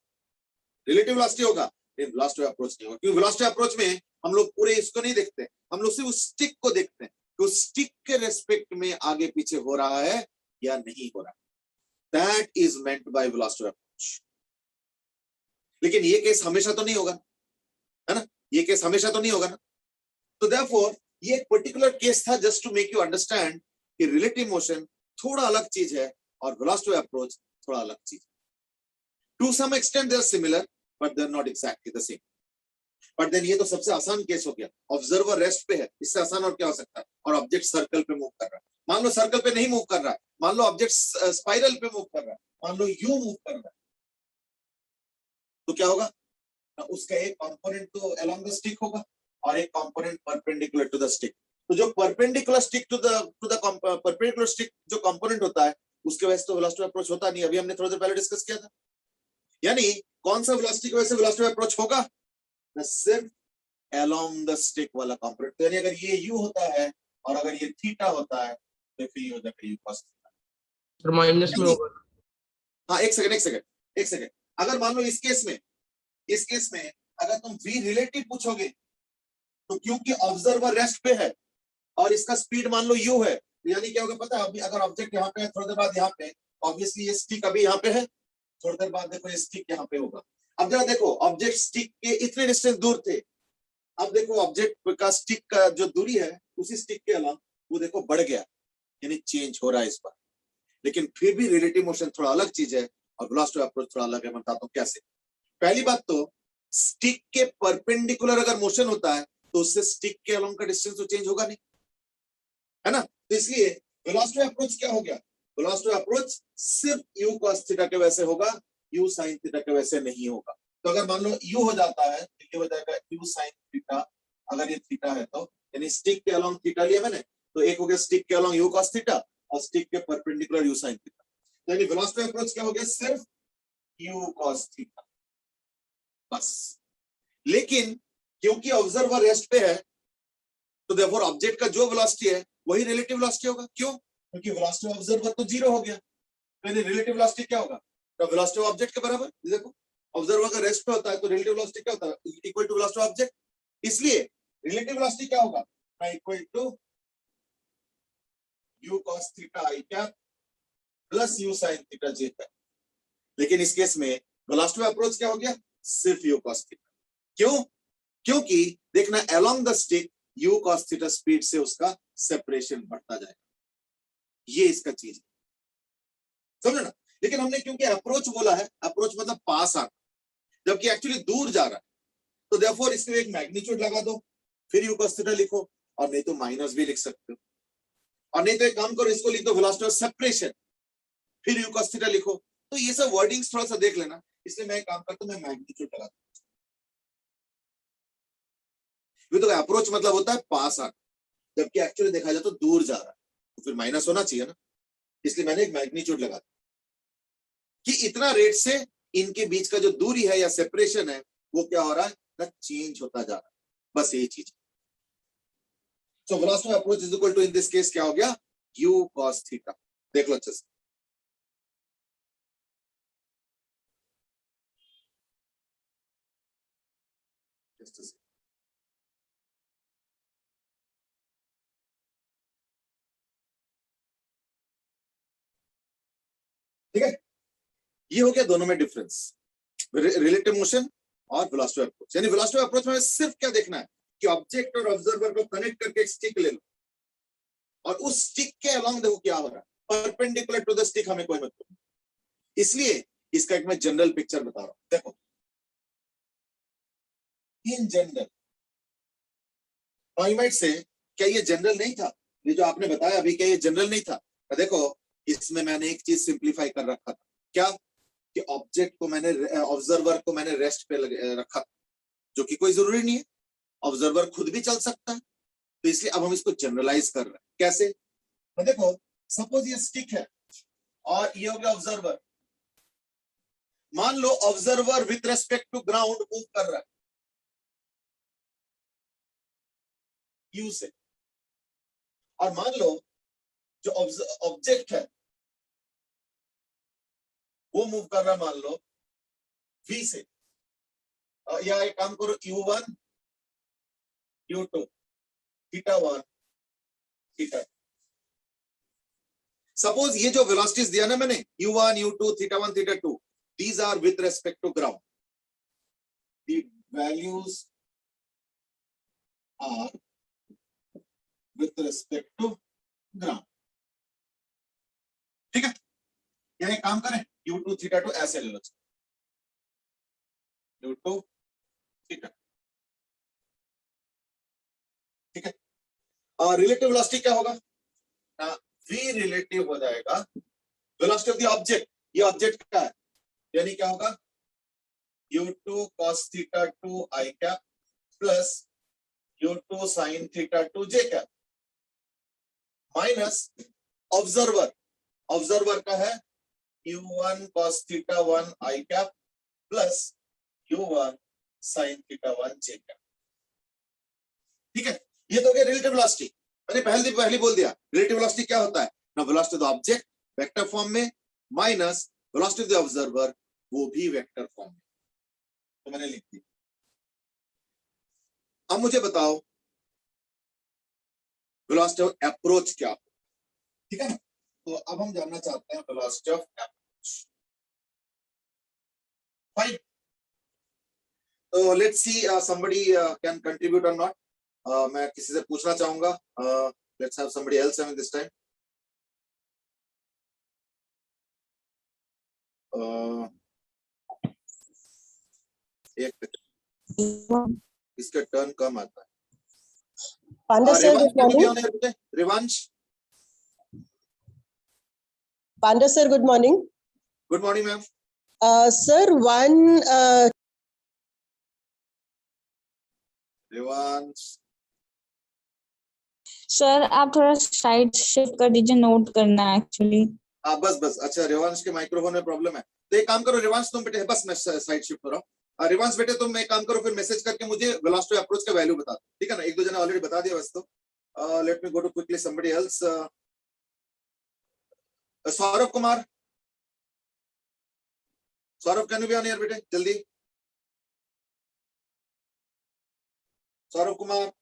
S1: रिलेटिव वेलोसिटी होगा लेकिन वेलोसिटी ऑफ अप्रोच नहीं होगा, क्योंकि वेलोसिटी ऑफ अप्रोच में हम लोग पूरे इसको नहीं देखते, हम लोग सिर्फ उस स्टिक को देखते हैं कि उस स्टिक के रेस्पेक्ट में आगे पीछे हो रहा है या नहीं हो रहा। That is meant by velocity of approach. लेकिन ये केस हमेशा तो नहीं होगा, है ना, ये केस हमेशा तो नहीं होगा ना, तो देयरफॉर ये एक पर्टिकुलर केस था just to make you understand कि रिलेटिव मोशन थोड़ा अलग चीज है और वेलोसिटी ऑफ अप्रोच थोड़ा अलग चीज है। To some extent they are similar but they are not exactly the same. But then ये तो सबसे आसान केस हो गया, ऑब्जर्वर रेस्ट पे है, इससे आसान और क्या हो सकता है, और ऑब्जेक्ट सर्कल पे मूव कर रहा है। मान लो सर्कल पे नहीं मूव कर रहा है, मान लो ऑब्जेक्ट स्पाइरल पे मूव कर रहा है, मान लो यू मूव कर रहा है, तो क्या होगा, उसका एक कंपोनेंट तो अलोंग द स्टिक होगा और एक component perpendicular to the stick. तो जो perpendicular stick to the perpendicular stick जो कंपोनेंट होता है, उसके वजह से तो वेलोसिटी अप्रोच होता नहीं, अभी हमने थोड़ी देर पहले डिस्कस किया था। यानी कौन सा वेलोसिटी की वजह से वेलोसिटी अप्रोच होगा, सिर्फ अलोंग द स्टिक वाला कंपोनेंट। तो यानी अगर ये u होता है और अगर ये थीटा होता है तो फिर ये हो जाएगा u cos theta.
S6: Sir minus में होगा।
S1: हाँ एक सेकंड, अगर मान लो इस केस में अगर तुम v रिलेटिव पूछोगे तो क्योंकि ऑब्जर्वर रेस्ट पे है और इसका स्पीड मान लो u है, यानी क्या होगा पता है, अभी अगर ऑब्जेक्ट यहाँ पे है थोड़ी देर बाद यहाँ पे, ऑब्वियसली ये स्टिक अभी यहाँ पे है, थोड़ी देर बाद देखो ये स्टिक यहाँ पे होगा। अब जरा देखो ऑब्जेक्ट स्टिक के इतने डिस्टेंस दूर थे, अब देखो ऑब्जेक्ट का स्टिक का जो दूरी है उसी स्टिक के अलावा वो देखो बढ़ गया, यानी चेंज हो रहा है इस पर। लेकिन फिर भी रिलेटिव मोशन थोड़ा अलग चीज है और वेलोसिटी अप्रोच थोड़ा अलग है। मैं बताता हूँ कैसे। पहली बात तो स्टिक के परपेंडिकुलर अगर मोशन होता है तो उससे स्टिक के अलोंग का डिस्टेंस तो चेंज होगा नहीं, है ना। तो इसलिए वेलोसिटी अप्रोच क्या हो गया, वेलोसिटी अप्रोच सिर्फ u cos थीटा के वैसे होगा, u sin थीटा के वैसे नहीं होगा। तो अगर मान लो u हो जाता है तो ये हो जाएगा u sin थीटा, अगर ये थीटा है तो यानी स्टिक के अलोंग थीटा लिया मैंने, तो एक हो गया स्टिक के अलोंग u cos थीटा और स्टिक के परपेंडिकुलर u sin थीटा, यानी वेलोसिटी अप्रोच क्या हो गया, सिर्फ u cos थीटा बस। लेकिन क्योंकि ऑब्जर्वर रेस्ट पे है तो देयरफॉर ऑब्जेक्ट का जो वेलोसिटी है वही रिलेटिव वेलोसिटी होगा। क्यों, क्योंकि वेलोसिटी ऑफ ऑब्जर्वर तो जीरो हो गया, तो यानी रिलेटिव वेलोसिटी क्या होगा, तो वेलोसिटी ऑफ ऑब्जेक्ट के बराबर। देखो ऑब्जर्वर का रेस्ट पे होता है तो रिलेटिव वेलोसिटी क्या होता है, equal to velocity of object. इसलिए रिलेटिव वेलोसिटी क्या होगा, equal to u cos theta i cap plus u sin theta j cap. लेकिन इस केस में वेलोसिटी अप्रोच क्या हो गया, सिर्फ u cos थीटा। क्यों, क्योंकि देखना along the stick u cos theta speed से उसका सेपरेशन बढ़ता जाएगा, ये इसका चीज है, समझो ना। लेकिन हमने क्योंकि अप्रोच बोला है, अप्रोच मतलब पास आना, जबकि एक्चुअली दूर जा रहा है, तो देयरफॉर इसमें एक मैग्नीट्यूड लगा दो, फिर u cos थीटा लिखो, और नहीं तो माइनस भी लिख सकते हो, और नहीं तो एक काम करो इसको लिख दो वेलोसिटी ऑफ सेपरेशन, फिर u cos थीटा लिखो। तो ये सब वर्डिंग्स थोड़ा सा देख लेना, इसलिए मैं एक काम करता हूं, मैं मैग्नीट्यूड लगा दूं। तो अप्रोच मतलब होता है पास आना, जबकि एक्चुअली देखा जाए तो दूर जा रहा है, तो फिर माइनस होना चाहिए ना, इसलिए मैंने एक मैग्नीट्यूड लगा दिया कि इतना रेट से इनके बीच का जो दूरी है या सेपरेशन है वो क्या हो रहा है ना, चेंज होता जा रहा है, बस यही चीज। So velocity approach is equal to in this case क्या हो गया, u cos थीटा। देख लो अच्छे से, ठीक है। ये हो गया दोनों में डिफरेंस, रिलेटिव मोशन और वेलोसिटी अप्रोच। यानी वेलोसिटी अप्रोच में सिर्फ क्या देखना है कि ऑब्जेक्ट और ऑब्जर्वर को कनेक्ट करके एक स्टिक ले लो, और उस स्टिक के अलोंग देखो क्या हो रहा है, परपेंडिकुलर टू द स्टिक हमें कोई मतलब। इसलिए इसका एक मैं जनरल पिक्चर बता रहा हूं, देखो इन जनरल प्राइमेट से, क्या ये जनरल नहीं था, ये जो आपने बताया अभी, क्या ये जनरल नहीं था। तो देखो इसमें मैंने एक चीज सिंप्लीफाई कर रखा था, क्या कि ऑब्जेक्ट को मैंने, ऑब्जर्वर को मैंने रेस्ट पे रखा था, जो कि कोई जरूरी नहीं है, ऑब्जर्वर खुद भी चल सकता है। तो इसलिए अब हम इसको जनरलाइज कर रहे हैं, कैसे, तो देखो सपोज ये स्टिक है और ये हो गया ऑब्जर्वर। मान लो observer with respect to ground move कर रहा है यू से, और मान लो जो ऑब्जेक्ट है वो मूव कर रहा है मान लो v से, या एक काम करो u1 u2 theta 1 theta. Suppose ये जो वेलोसिटीज दिया ना मैंने u1 u2 theta 1 theta 2, these are with respect to ground, the values are with respect to ground, ठीक है। यह काम करें u2 थीटा 2 ऐसे ले लो, u2 थीटा, ठीक है। और रिलेटिव वेलोसिटी क्या होगा, v रिलेटिव हो जाएगा वेलोसिटी ऑफ द ऑब्जेक्ट, ये ऑब्जेक्ट का है, यानी क्या होगा u2 cos theta 2 i cap plus u2 sin theta 2 j cap minus observer, observer का है u1 cos theta 1 i cap plus u1 sin theta 1 j cap, ठीक है। ये तो हो गया रिलेटिव वेलोसिटी। मैंने पहले बोल दिया रिलेटिव वेलोसिटी क्या होता है ना, velocity of the object vector form में, minus velocity of the observer वो भी वेक्टर फॉर्म में। तो मैंने लिख दी। अब मुझे बताओ वेलोसिटी ऑफ अप्रोच क्या, ठीक है ना। तो अब हम जानना चाहते हैं वेलोसिटी ऑफ अप्रोच। फाइन, तो let's see somebody can contribute और नॉट। मैं किसी से पूछना चाहूंगा, let's have somebody else having this time. एक इसका टर्न कम आता है।
S7: Panda sir,
S1: Rivansh
S7: good
S1: can you be
S7: morning.
S1: on air बेटे? Rivansh,
S7: Panda sir, good morning.
S1: Good morning ma'am.
S7: Sir, one
S1: Rivansh,
S4: sir आप थोड़ा साइड शिफ्ट कर दीजिए, नोट करना है एक्चुअली।
S1: हाँ बस बस, अच्छा रिवांश के माइक्रोफोन में प्रॉब्लम है, तो एक काम करो रिवांश तुम बेटे, बस मैं साइड शिफ्ट कर रहा हूँ। रिवांश बेटे तुम एक काम करो, फिर मैसेज करके मुझे वेलोसिटी ऑफ अप्रोच का वैल्यू बता दो, ठीक है ना। एक दो जने ऑलरेडी बता दिया वैसे तो। Let me go to quickly somebody else. Saurabh Kumar, Saurabh can you be on air बेटे जल्दी। सौरभ कुमार,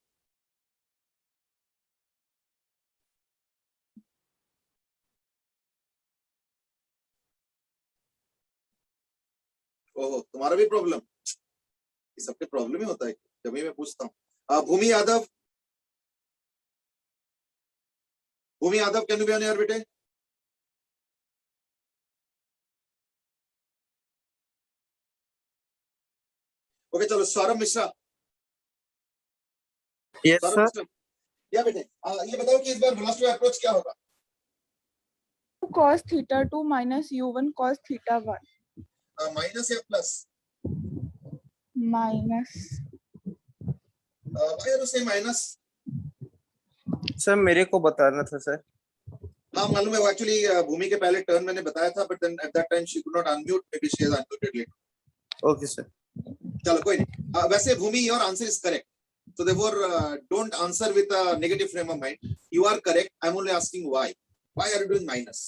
S1: ओहो तुम्हारा भी प्रॉब्लम, ये सबके प्रॉब्लम ही होता है जब भी मैं पूछता हूँ। Bhumi Yadav, Bhumi Yadav can you be on air बेटे। ओके चलो, सौरभ मिश्रा।
S8: Yes
S1: Saurabh
S8: sir.
S1: मिश्रा, या बेटे ये बताओ कि इस बार वेलोसिटी ऑफ अप्रोच क्या होगा।
S9: cos theta 2 minus u1 cos theta 1
S1: minus या प्लस,
S9: minus
S1: से माइनस।
S8: सर मेरे को बताना था सर।
S1: हाँ मालूम है, एक्चुअली भूमि के पहले टर्न मैंने बताया था, but then at that time she could not unmute, may be she has unmuted later.
S8: Okay sir.
S1: चलो कोई नहीं। वैसे Bhumi your answer is correct, so therefore don't answer with a negative frame of mind. You are correct. I'm only asking why are you doing minus?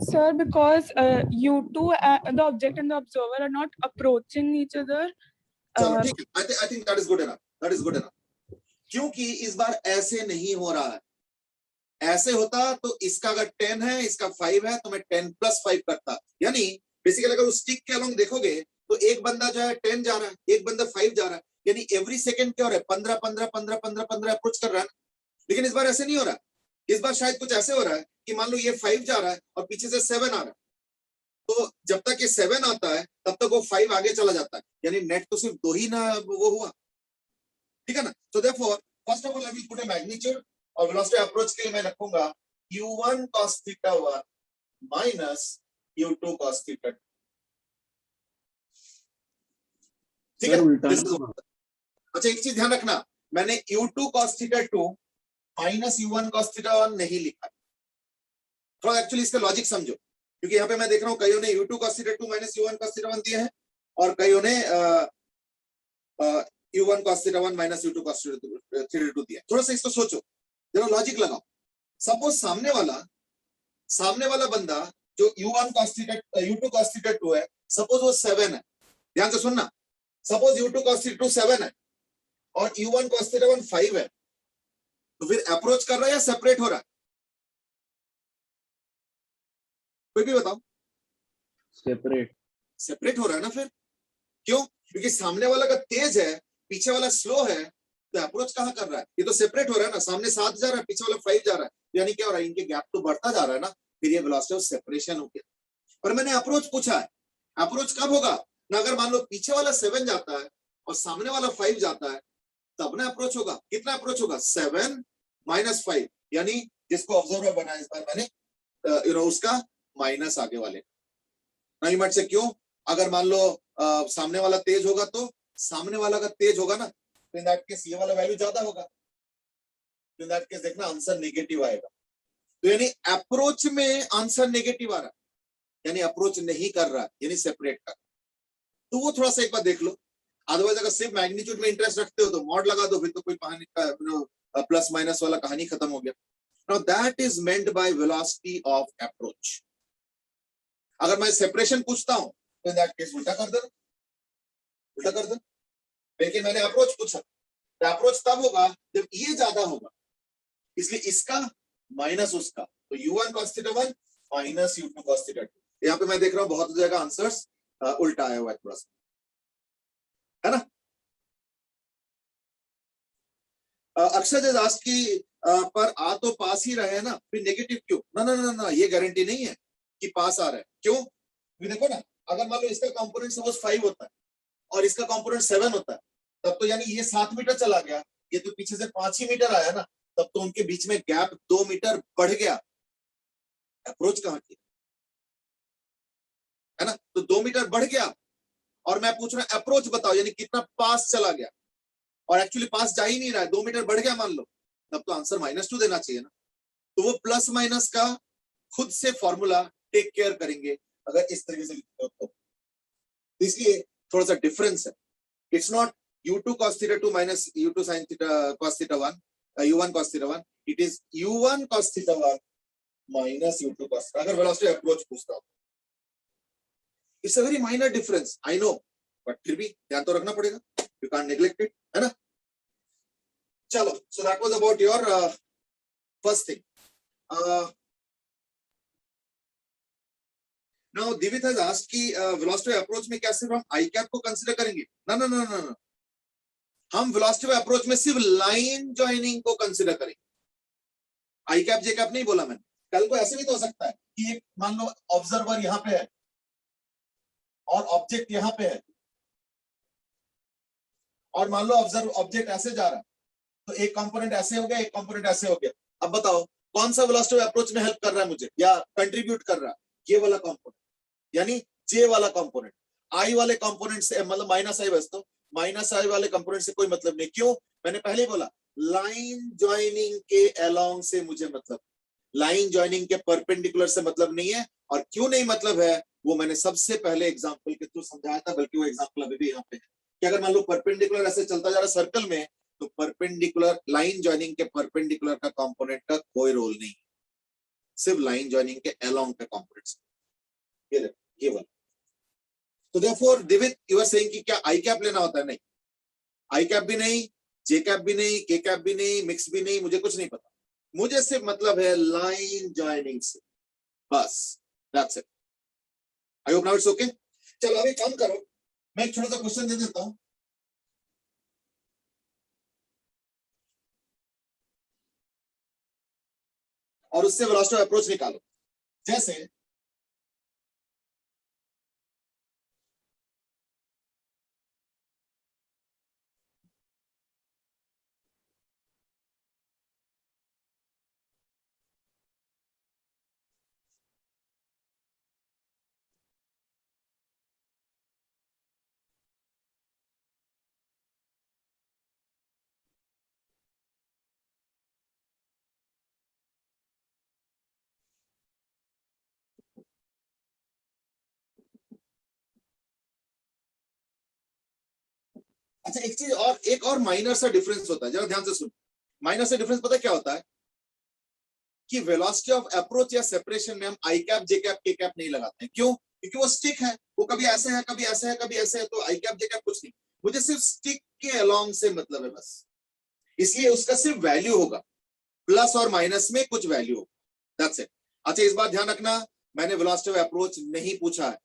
S9: sir because u2 the object and the observer are not approaching each other.
S1: चलो ठीक है, I think that is good enough, that is good enough। क्योंकि इस बार ऐसे नहीं हो रहा है, ऐसे होता तो इसका अगर 10 है इसका 5 है तो मैं 10 + 5 करता। यानी बेसिकली अगर उस स्टिक के अलोंग देखोगे तो एक बंदा जो है 10 जा रहा है, एक बंदा 5 जा रहा है, यानी एवरी सेकंड क्या हो रहा है, 15 15 15 15 15 अप्रोच कर रहा है। लेकिन इस बार ऐसे नहीं हो रहा, इस बार शायद कुछ ऐसे हो रहा है कि मान लो ये 5 जा रहा है और पीछे से 7 आ रहा है, तो जब तक ये 7 आता है तब तक वो 5 आगे चला जाता है, यानी नेट तो सिर्फ 2 ही ना वो हुआ, ठीक है ना। So therefore first of all I will put a magnitude, और वेलोसिटी अप्रोच के लिए मैं रखूंगा u1 cos theta 1 minus u2 cos theta 2, ठीक है। अच्छा एक चीज ध्यान रखना, मैंने u2 cos theta 2 minus u1 cos theta 1 नहीं लिखा, थोड़ा एक्चुअली इसका लॉजिक समझो, क्योंकि यहाँ पे मैं देख रहा हूँ कईयों ने u2 cos theta 2 minus u1 cos theta 1 दिए हैं, और कईयों ने u1 cos theta 1 minus u2 cos theta 2 दिया। थोड़ा सा इसको सोचो, जरा लॉजिक लगाओ। सपोज सामने वाला बंदा जो u1 cos theta u2 cos theta 2 है, सपोज वो 7 है, ध्यान से सुनना, सपोज u2 cos theta 2 7 है और u1 cos theta 1 5 है, तो फिर अप्रोच कर रहा है या सेपरेट हो रहा है, कोई भी बताओ। सेपरेट हो रहा है ना, फिर क्यों? क्योंकि सामने वाला का तेज है, पीछे वाला स्लो है, तो अप्रोच कहाँ कर रहा है, ये तो सेपरेट हो रहा है ना, सामने 7 जा रहा है, पीछे वाला 5 जा रहा है, यानी क्या हो रहा है, इनके गैप तो बढ़ता जा रहा है ना, फिर ये वेलोसिटी ऑफ सेपरेशन हो गया। पर मैंने अप्रोच पूछा है, अप्रोच कब होगा ना, अगर मान लो पीछे वाला 7 जाता है और सामने वाला 5 जाता है, तब ना अप्रोच होगा। कितना अप्रोच होगा, 7 - 5, यानी जिसको ऑब्जर्वर बनाया इस बार मैंने उसका माइनस आगे वाले ना। यू माइट से क्यों, अगर मान लो सामने वाला तेज होगा तो सामने वाला का तेज होगा ना, तो इन दैट केस ये वाला वैल्यू ज्यादा होगा, इन दैट केस देखना आंसर नेगेटिव आएगा। तो यानी अप्रोच में आंसर नेगेटिव आ रहा है, यानी अप्रोच नहीं कर रहा है, यानी सेपरेट कर। तो वो थोड़ा सा एक बार देख लो, अदरवाइज अगर सिर्फ मैग्नीट्यूड में इंटरेस्ट रखते हो तो मॉड लगा दो, फिर तो कोई कहानी का प्लस माइनस वाला कहानी खत्म हो गया। Now that is meant by velocity of approach. अगर मैं सेपरेशन पूछता हूं तो इन दैट केस उल्टा कर देना, उल्टा कर देना। लेकिन मैंने अप्रोच पूछा, तो अप्रोच तब होगा जब ये ज्यादा होगा, इसलिए इसका माइनस उसका, तो u1 cos theta 1 minus u2 cos theta 2। यहाँ पे मैं देख रहा हूँ बहुत जगह आंसर्स उल्टा आया हुआ है थोड़ा सा, है ना। अक्षय जज आस्क की पर आ तो पास ही रहे ना, फिर नेगेटिव क्यों? ना ना ना ना, ये गारंटी नहीं है कि पास आ रहा है। क्यों? देखो ना, अगर मान लो इसका कंपोनेंट सपोज 5 होता है और इसका कंपोनेंट 7 होता है, तब तो यानी ये 7 मीटर चला गया, ये तो पीछे से 5 ही मीटर आया ना, तब तो उनके बीच में गैप 2 मीटर बढ़ गया। अप्रोच कहां की है ना, तो 2 मीटर बढ़ गया और मैं पूछ रहा अप्रोच बताओ, यानी कितना पास चला गया, और एक्चुअली पास जा ही नहीं रहा है, 2 मीटर बढ़ गया मान लो, तब तो आंसर -2 देना चाहिए ना। तो वो प्लस माइनस का खुद से फॉर्मूला टेक केयर करेंगे अगर इस तरीके से लिखते हो तो। इसलिए थोड़ा सा डिफरेंस है, it's not u2 cos theta 2 minus u2 sin theta cos theta 1, u1 cos theta 1, it is u1 cos theta 1 minus u2 cos theta। अगर वेलोसिटी अप्रोच पूछता हूं, it's a very minor difference, I know, but फिर भी ध्यान तो रखना पड़ेगा, you can't neglect it, है ना। चलो, so that was about your first thing. Now दिवित has asked कि वेलोसिटी अप्रोच में क्या सिर्फ हम आई कैप को कंसीडर करेंगे? ना ना ना ना ना, हम वेलोसिटी अप्रोच में सिर्फ लाइन जॉइनिंग को कंसीडर करेंगे, आई कैप जे कैप नहीं बोला मैंने। कल को ऐसे भी तो हो सकता है कि एक मान लो ऑब्जर्वर यहां पे है और ऑब्जेक्ट यहां पे है, और मान लो ऑब्जेक्ट ऐसे जा रहा है, तो एक कंपोनेंट ऐसे हो गया, एक कंपोनेंट ऐसे हो गया। अब बताओ कौन सा वेलोसिटी अप्रोच में हेल्प कर रहा है मुझे या कंट्रीब्यूट कर रहा है? ये वाला कंपोनेंट, यानी जे वाला कंपोनेंट। आई वाले कंपोनेंट से मतलब माइनस आई, बस तो माइनस आई वाले कंपोनेंट से कोई मतलब नहीं। क्यों? मैंने पहले ही बोला, लाइन ज्वाइनिंग के अलोंग से मुझे मतलब, लाइन ज्वाइनिंग के परपेंडिकुलर से मतलब नहीं है। और क्यों नहीं मतलब है वो मैंने सबसे पहले एग्जांपल के थ्रू समझाया था, बल्कि वो एग्जांपल अभी भी यहाँ पे है कि अगर मान लो परपेंडिकुलर ऐसे चलता जा रहा है सर्कल में, तो परपेंडिकुलर लाइन ज्वाइनिंग के परपेंडिकुलर का कंपोनेंट का कोई रोल नहीं, सिर्फ लाइन ज्वाइनिंग के अलोंग का कंपोनेंट्स, ये वाला। तो therefore Divit you are saying कि क्या आई कैप लेना होता है? नहीं, आई कैप भी नहीं, जे कैप भी नहीं, के कैप भी नहीं, मिक्स भी नहीं, मुझे कुछ नहीं पता, मुझे सिर्फ मतलब है लाइन ज्वाइनिंग से, बस, that's it. I hope now it's okay. चलो अभी काम करो, मैं एक छोटा सा क्वेश्चन दे देता हूं, और उससे वेलोसिटी अप्रोच निकालो। जैसे अच्छा, एक चीज और, एक और माइनर सा डिफरेंस होता है, जरा ध्यान से सुनो। माइनर सा डिफरेंस पता है क्या होता है? कि वेलोसिटी ऑफ अप्रोच या सेपरेशन में हम आई कैप, जे कैप, के कैप नहीं लगाते हैं। क्यों? क्योंकि वो स्टिक है, वो कभी ऐसे है, कभी ऐसे है, कभी ऐसे है, तो आई कैप, जे कैप कुछ नहीं, मुझे सिर्फ स्टिक के अलोंग से मतलब है बस, इसलिए उसका सिर्फ वैल्यू होगा, प्लस और माइनस में कुछ वैल्यू होगा, दैट्स इट। अच्छा, इस बार ध्यान रखना, मैंने वेलोसिटी ऑफ अप्रोच नहीं पूछा है,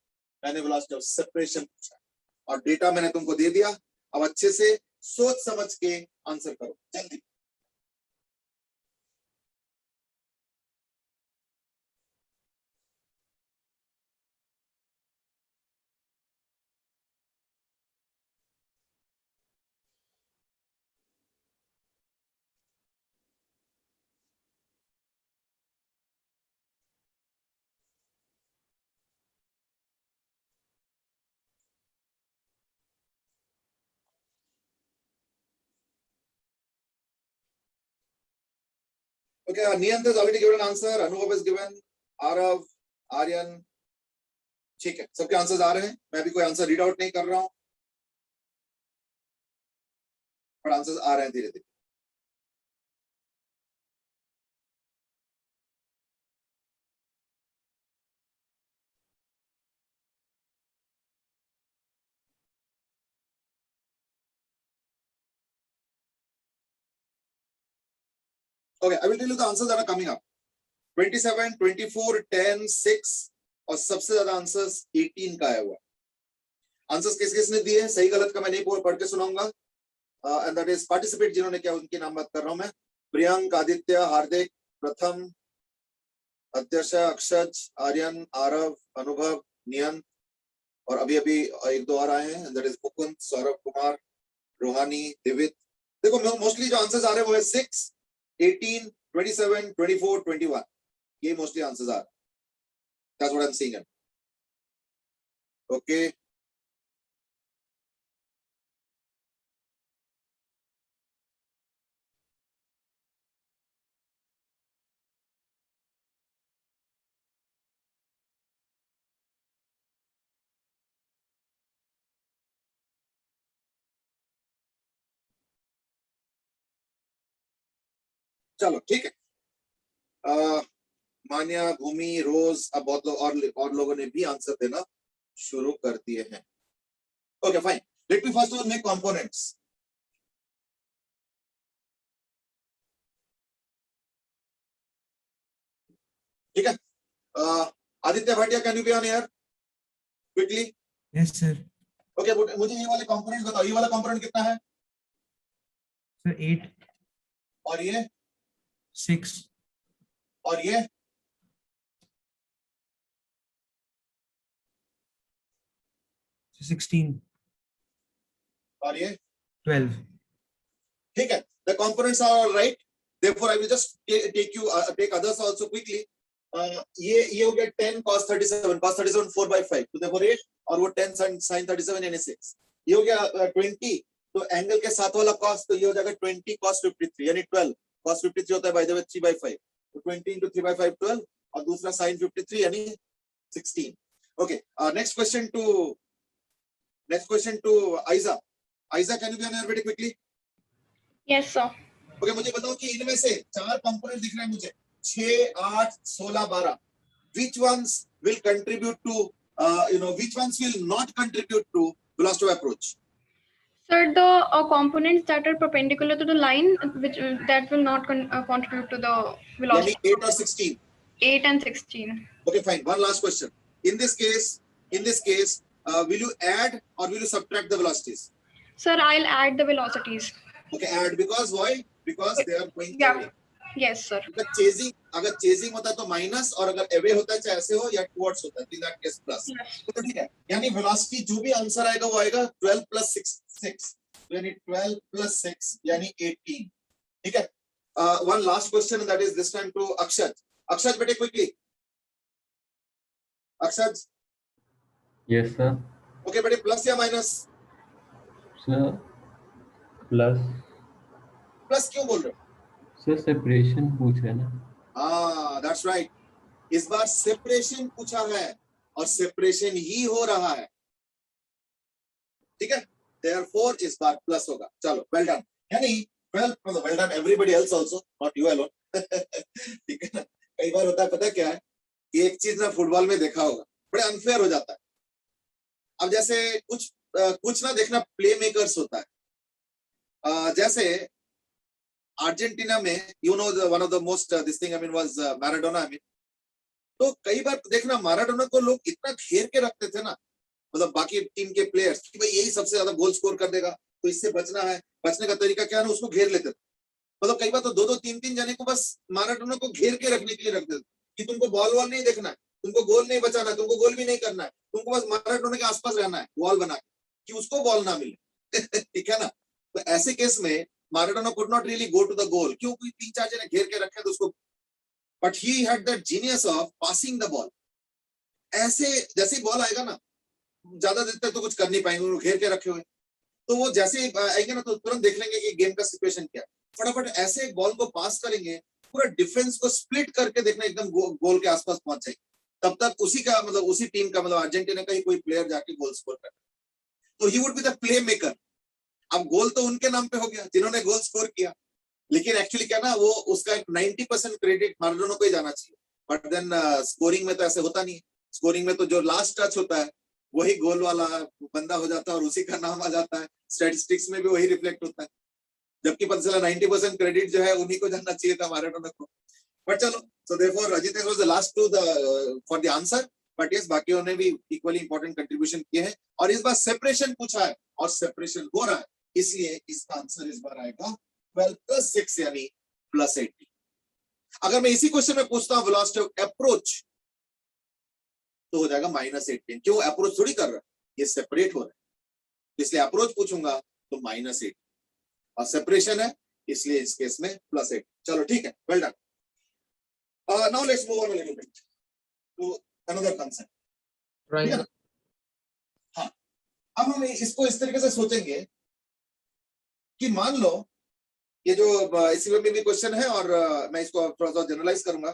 S1: मैंने वेलोसिटी ऑफ सेपरेशन पूछा है, और डेटा मैंने तुमको दे दिया। अब अच्छे से सोच समझ के आंसर करो जल्दी। Okay, Niyant has already given an answer. Anubhav has given. Arav, Aryan, ठीक है, सबके आंसर्स आ रहे हैं। मैं भी कोई आंसर रीड आउट नहीं कर रहा हूं, पर आंसर्स आ रहे हैं धीरे धीरे। Okay, I will tell you the answers that are coming up. 27, 24, 10, 6 और सबसे ज्यादा आंसर्स 18 का आया हुआ. आंसर्स किस किसने दिए? सही गलत का मैं नहीं पढ़ के सुनाऊंगा. एंड दैट इज पार्टिसिपेट जिन्होंने क्या, उनके नाम बात कर रहा हूं मैं. प्रियंक, आदित्य, हार्दिक, प्रथम, अध्यक्षा, अक्षज, आर्यन, आरव, अनुभव, नियंत और अभी अभी एक दो और आए हैं. That is Mukund, Saurabh Kumar, Rohani, दिवित. देखो मोस्टली जो आंसर्स आ रहे हैं वो है 6, 18, 27, 24, 21. ये मोस्टली आंसर्स आ. That's what I'm seeing. Okay. चलो ठीक है. मान्या, भूमि, रोज, अब बहुत लोग और लोगों ने भी आंसर देना शुरू कर दिए हैं. Okay fine. Let me first of all make components. ठीक है. Aditya Bhatia, can you be on air quickly?
S2: Yes sir.
S1: Okay, मुझे ये वाले कंपोनेंट्स बताओ. ये वाला कंपोनेंट कितना है?
S2: सर 8,
S1: और ये
S2: 6,
S1: और ये
S2: 16,
S1: और ये
S2: 12.
S1: ठीक है. The components are all right. Therefore, I will just take others also quickly. ये हो गया 10 cos 37, cos 37 4/5. तो therefore 8 और वो 10 sin 37 यानी 6. ये हो गया 20. तो एंगल के साथ वाला cos, तो ये हो जाएगा 20 cos 53 यानी 12. cos 53 होता है by the way 3/5. तो 20 into 3/5 12 और दूसरा sin 53 यानी 16. Okay. Next question to Aiza. Aiza, can you be on air very quickly?
S9: Yes, sir.
S1: Okay, मुझे बताओ कि इनमें से 4 कंपोनेंट दिख रहे हैं मुझे. 6, 8, 16, 12. Which ones will contribute to, which ones will not contribute to velocity of approach?
S9: Sir, the components that are perpendicular to the line, that will not contribute to the
S1: यानी
S9: velocity.
S1: 8 or 16.
S9: 8 and 16.
S1: Okay, fine. One last question. In this case, will you add or will you subtract the velocities?
S9: Sir, I'll add the velocities.
S1: Okay, add because why? Because they are going away.
S9: Yes, sir.
S1: अगर chasing होता है तो minus, और अगर away होता है चाहे ऐसे हो या टुवर्ड्स होता है, इन दैट केस प्लस. तो ठीक है. यानी वेलोसिटी जो भी आंसर आएगा वो आएगा 12 plus 6 यानी 12 plus 6 यानी 18. ठीक है. One last question, that is this time to Akshad. Akshad, बेटे quickly. Akshad.
S10: Yes, sir.
S1: Okay, बेटे प्लस या माइनस?
S10: Sir, plus.
S1: प्लस क्यों बोल रहे हो?
S10: Sir, separation पूछ रहे ना.
S1: That's right. इस बार सेपरेशन पूछा है और सेपरेशन ही हो रहा है. ठीक है. Therefore इस बार प्लस होगा. चलो, well done. यानी well done everybody else also, not you alone. ठीक है ना. कई बार होता है, पता क्या है, कि एक चीज ना फुटबॉल में देखा होगा, बड़े अनफेयर हो जाता है. अब जैसे कुछ ना देखना प्ले मेकर्स होता है. जैसे अर्जेंटीना में one of the most this thing was Maradona. तो कई बार देखना मैराडोना को लोग इतना घेर के रखते थे ना, मतलब बाकी टीम के प्लेयर्स, कि भाई यही सबसे ज्यादा गोल स्कोर कर देगा, तो इससे बचना है. बचने का तरीका क्या है ना, उसको घेर लेते थे. मतलब कई बार तो 2-2, 3-3 जने को बस मैराडोना को घेर के रखने के लिए रख देते कि तुमको बॉल वॉल नहीं देखना है, तुमको गोल नहीं बचाना है, तुमको गोल भी नहीं करना है, तुमको बस मैराडोना के आसपास रहना है, वॉल बना के, कि उसको बॉल ना मिले. ठीक है ना. तो ऐसे केस में Maradona could not really go to the goal. क्यों? कोई 3-4 जने घेर के रखे तो उसको, but he had that genius of passing the ball. ऐसे जैसे बॉल आएगा ना, ज्यादा देर तक तो कुछ कर नहीं पाएंगे, उनको घेर के रखे हुए. तो वो जैसे आएंगे ना तो तुरंत देख लेंगे कि गेम का सिचुएशन क्या है, फटाफट ऐसे बॉल को पास करेंगे, पूरा डिफेंस को स्प्लिट करके देखना एकदम गोल के आसपास पहुंच जाएंगे. तब तक उसी टीम का अर्जेंटीना का ही कोई प्लेयर जाके गोल स्कोर करे. तो he would be the play maker. अब गोल तो उनके नाम पे हो गया जिन्होंने गोल स्कोर किया, लेकिन एक्चुअली क्या ना, वो उसका 90% क्रेडिट मैराडोना को ही जाना चाहिए. बट देन स्कोरिंग में तो ऐसे होता नहीं है. स्कोरिंग में तो जो लास्ट टच होता है वही गोल वाला बंदा हो जाता है और उसी का नाम आ जाता है. स्टैटिस्टिक्स में भी वही रिफ्लेक्ट होता है. जबकि पता चला 90% क्रेडिट जो है उन्हीं को जाना चाहिए था मैराडोना को। बट चलो, so therefore Ajitesh was the last to the for the answer, but yes बाकियों ने भी इक्वली इंपॉर्टेंट कंट्रीब्यूशन किए हैं। और इस बार सेपरेशन पूछा है और सेपरेशन हो रहा है, इसलिए इसका आंसर इस बार आएगा 12 + 6 यानी +80। अगर मैं इसी क्वेश्चन में पूछता हूं वेलोसिटी ऑफ अप्रोच तो हो जाएगा -18। क्यों? अप्रोच थोड़ी कर रहा है, ये सेपरेट हो रहा है, इसलिए अप्रोच पूछूंगा तो -8 और सेपरेशन है इसलिए इस केस में +8। चलो ठीक है, well done. Now let's move on a little bit to another concept.
S6: Triangle.
S1: हाँ, अब हम इसको इस तरीके से सोचेंगे कि मान लो ये जो इसी में भी क्वेश्चन है और मैं इसको थोड़ा सा जनरलाइज करूंगा,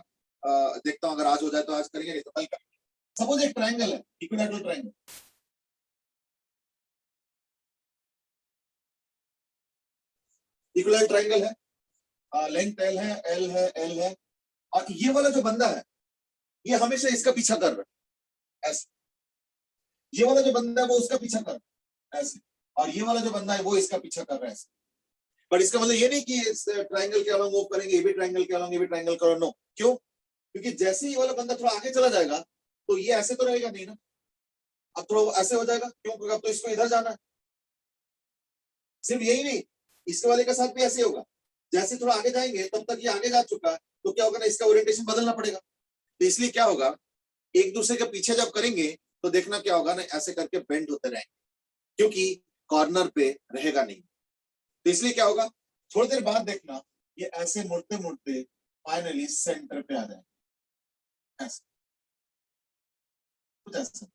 S1: देखता हूं अगर आज हो जाए तो आज करेंगे, नहीं तो कल करेंगे। सपोज एक ट्रायंगल है, इक्विलैटरल ट्रायंगल, इक्विलैटरल ट्रायंगल है, लेंथ L है, L है, L है, और ये वाला जो बंदा है ये हमेशा इसका पीछा कर रहा है ऐसे, ये वाला जो बंदा है वो उसका पीछा कर रहा है ऐसे, और ये वाला जो बंदा है वो इसका पीछा कर रहा है ऐसे। बट इसका मतलब ये नहीं कि इस ट्रायंगल के अलॉन्ग मूव करेंगे, ये भी ट्रायंगल के अलॉन्ग, ये भी ट्रायंगल करो, नो। क्यों? क्योंकि जैसे ही ये वाला बंदा थोड़ा आगे चला जाएगा तो ये ऐसे तो रहेगा नहीं ना, अब थोड़ा ऐसे हो जाएगा। क्यों? क्योंकि अब तो इसको इधर जाना है। सिर्फ यही नहीं, इसके वाले के साथ भी ऐसे होगा, जैसे थोड़ा आगे जाएंगे तब तक ये आगे जा चुका है, तो क्या होगा ना, इसका ओरिएंटेशन बदलना पड़ेगा। तो इसलिए क्या होगा, एक दूसरे के पीछे जब करेंगे तो देखना क्या होगा ना, ऐसे करके बेंड होते रहेंगे, क्योंकि कॉर्नर पे रहेगा नहीं। तो इसलिए क्या होगा, थोड़ी देर बाद देखना ये ऐसे मुड़ते मुड़ते फाइनली सेंटर पे आ जाएगा ऐसे, कुछ ऐसा।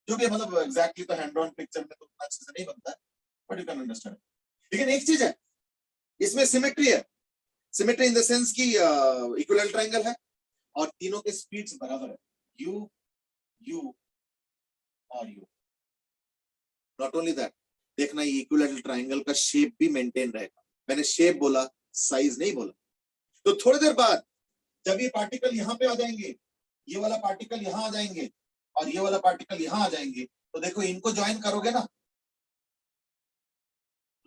S1: जो भी मतलब एग्जैक्टली तो हैंड ऑन पिक्चर में तो उतना अच्छे से नहीं बनता है, बट यू कैन अंडरस्टैंड। लेकिन एक चीज है, इसमें सिमेट्री है। सिमेट्री इन द सेंस की इक्विलैटरल ट्रायंगल है और तीनों के स्पीड्स बराबर है, यू यू और यू। नॉट ओनली दैट, देखना ये इक्विलैटरल ट्रायंगल का शेप भी मेंटेन रहेगा। मैंने शेप बोला, साइज नहीं बोला। तो थोड़ी देर बाद जब ये पार्टिकल यहां पे आ जाएंगे, ये वाला पार्टिकल यहां आ जाएंगे और ये वाला पार्टिकल यहां आ जाएंगे, तो देखो इनको ज्वाइन करोगे ना,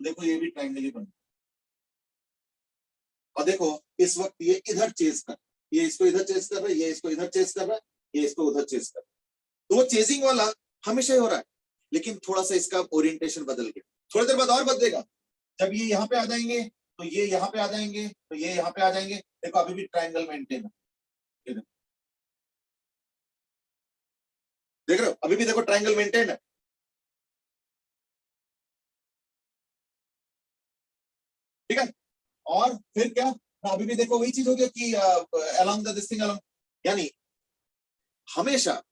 S1: तो देखो ये भी ट्रायंगल ही बन। और देखो इस वक्त ये इधर चेज कर, ये इसको इधर चेज कर रहा है, ये इसको इधर चेज कर रहा है, ये इसको उधर चेज कर रहा है। तो वो चेजिंग वाला हमेशा ही हो रहा है, लेकिन थोड़ा सा इसका ओरिएंटेशन बदल गया। थोड़ी देर बाद और बदलेगा, जब ये यहाँ पे आ जाएंगे तो ये यहाँ पे आ जाएंगे, तो ये यहाँ पे आ जाएंगे। देखो अभी भी ट्रायंगल मेंटेन है, देख रहे हो, अभी भी देखो ट्रायंगल मेंटेन है। ठीक है, और फिर क्या, अभी भी देखो वही चीज हो गया कि along the this thing along, यानी हमेशा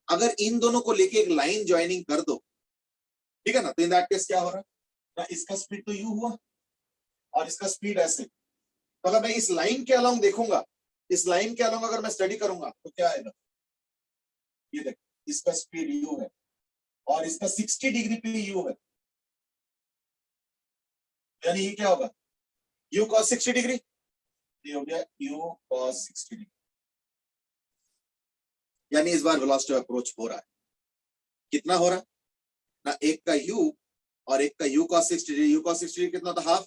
S1: अगर इन दोनों को लेके एक लाइन ज्वाइनिंग कर दो, ठीक है ना, तो इन दैट केस क्या हो रहा है ना, इसका स्पीड तो यू हुआ और इसका स्पीड ऐसे। तो अगर मैं इस लाइन के अलोंग देखूंगा, इस लाइन के अलोंग अगर मैं स्टडी करूंगा तो क्या आएगा, ये देखो इसका स्पीड यू है और इसका 60 डिग्री पे यू है, यानी ये क्या होगा, u cos 60 डिग्री, ये हो गया u cos 60 डिग्री। यानी इस बार वेलोसिटी ऑफ अप्रोच हो रहा है, कितना हो रहा है ना, एक का u और एक का u cos 60 degree. u cos 60 degree कितना था, हाफ,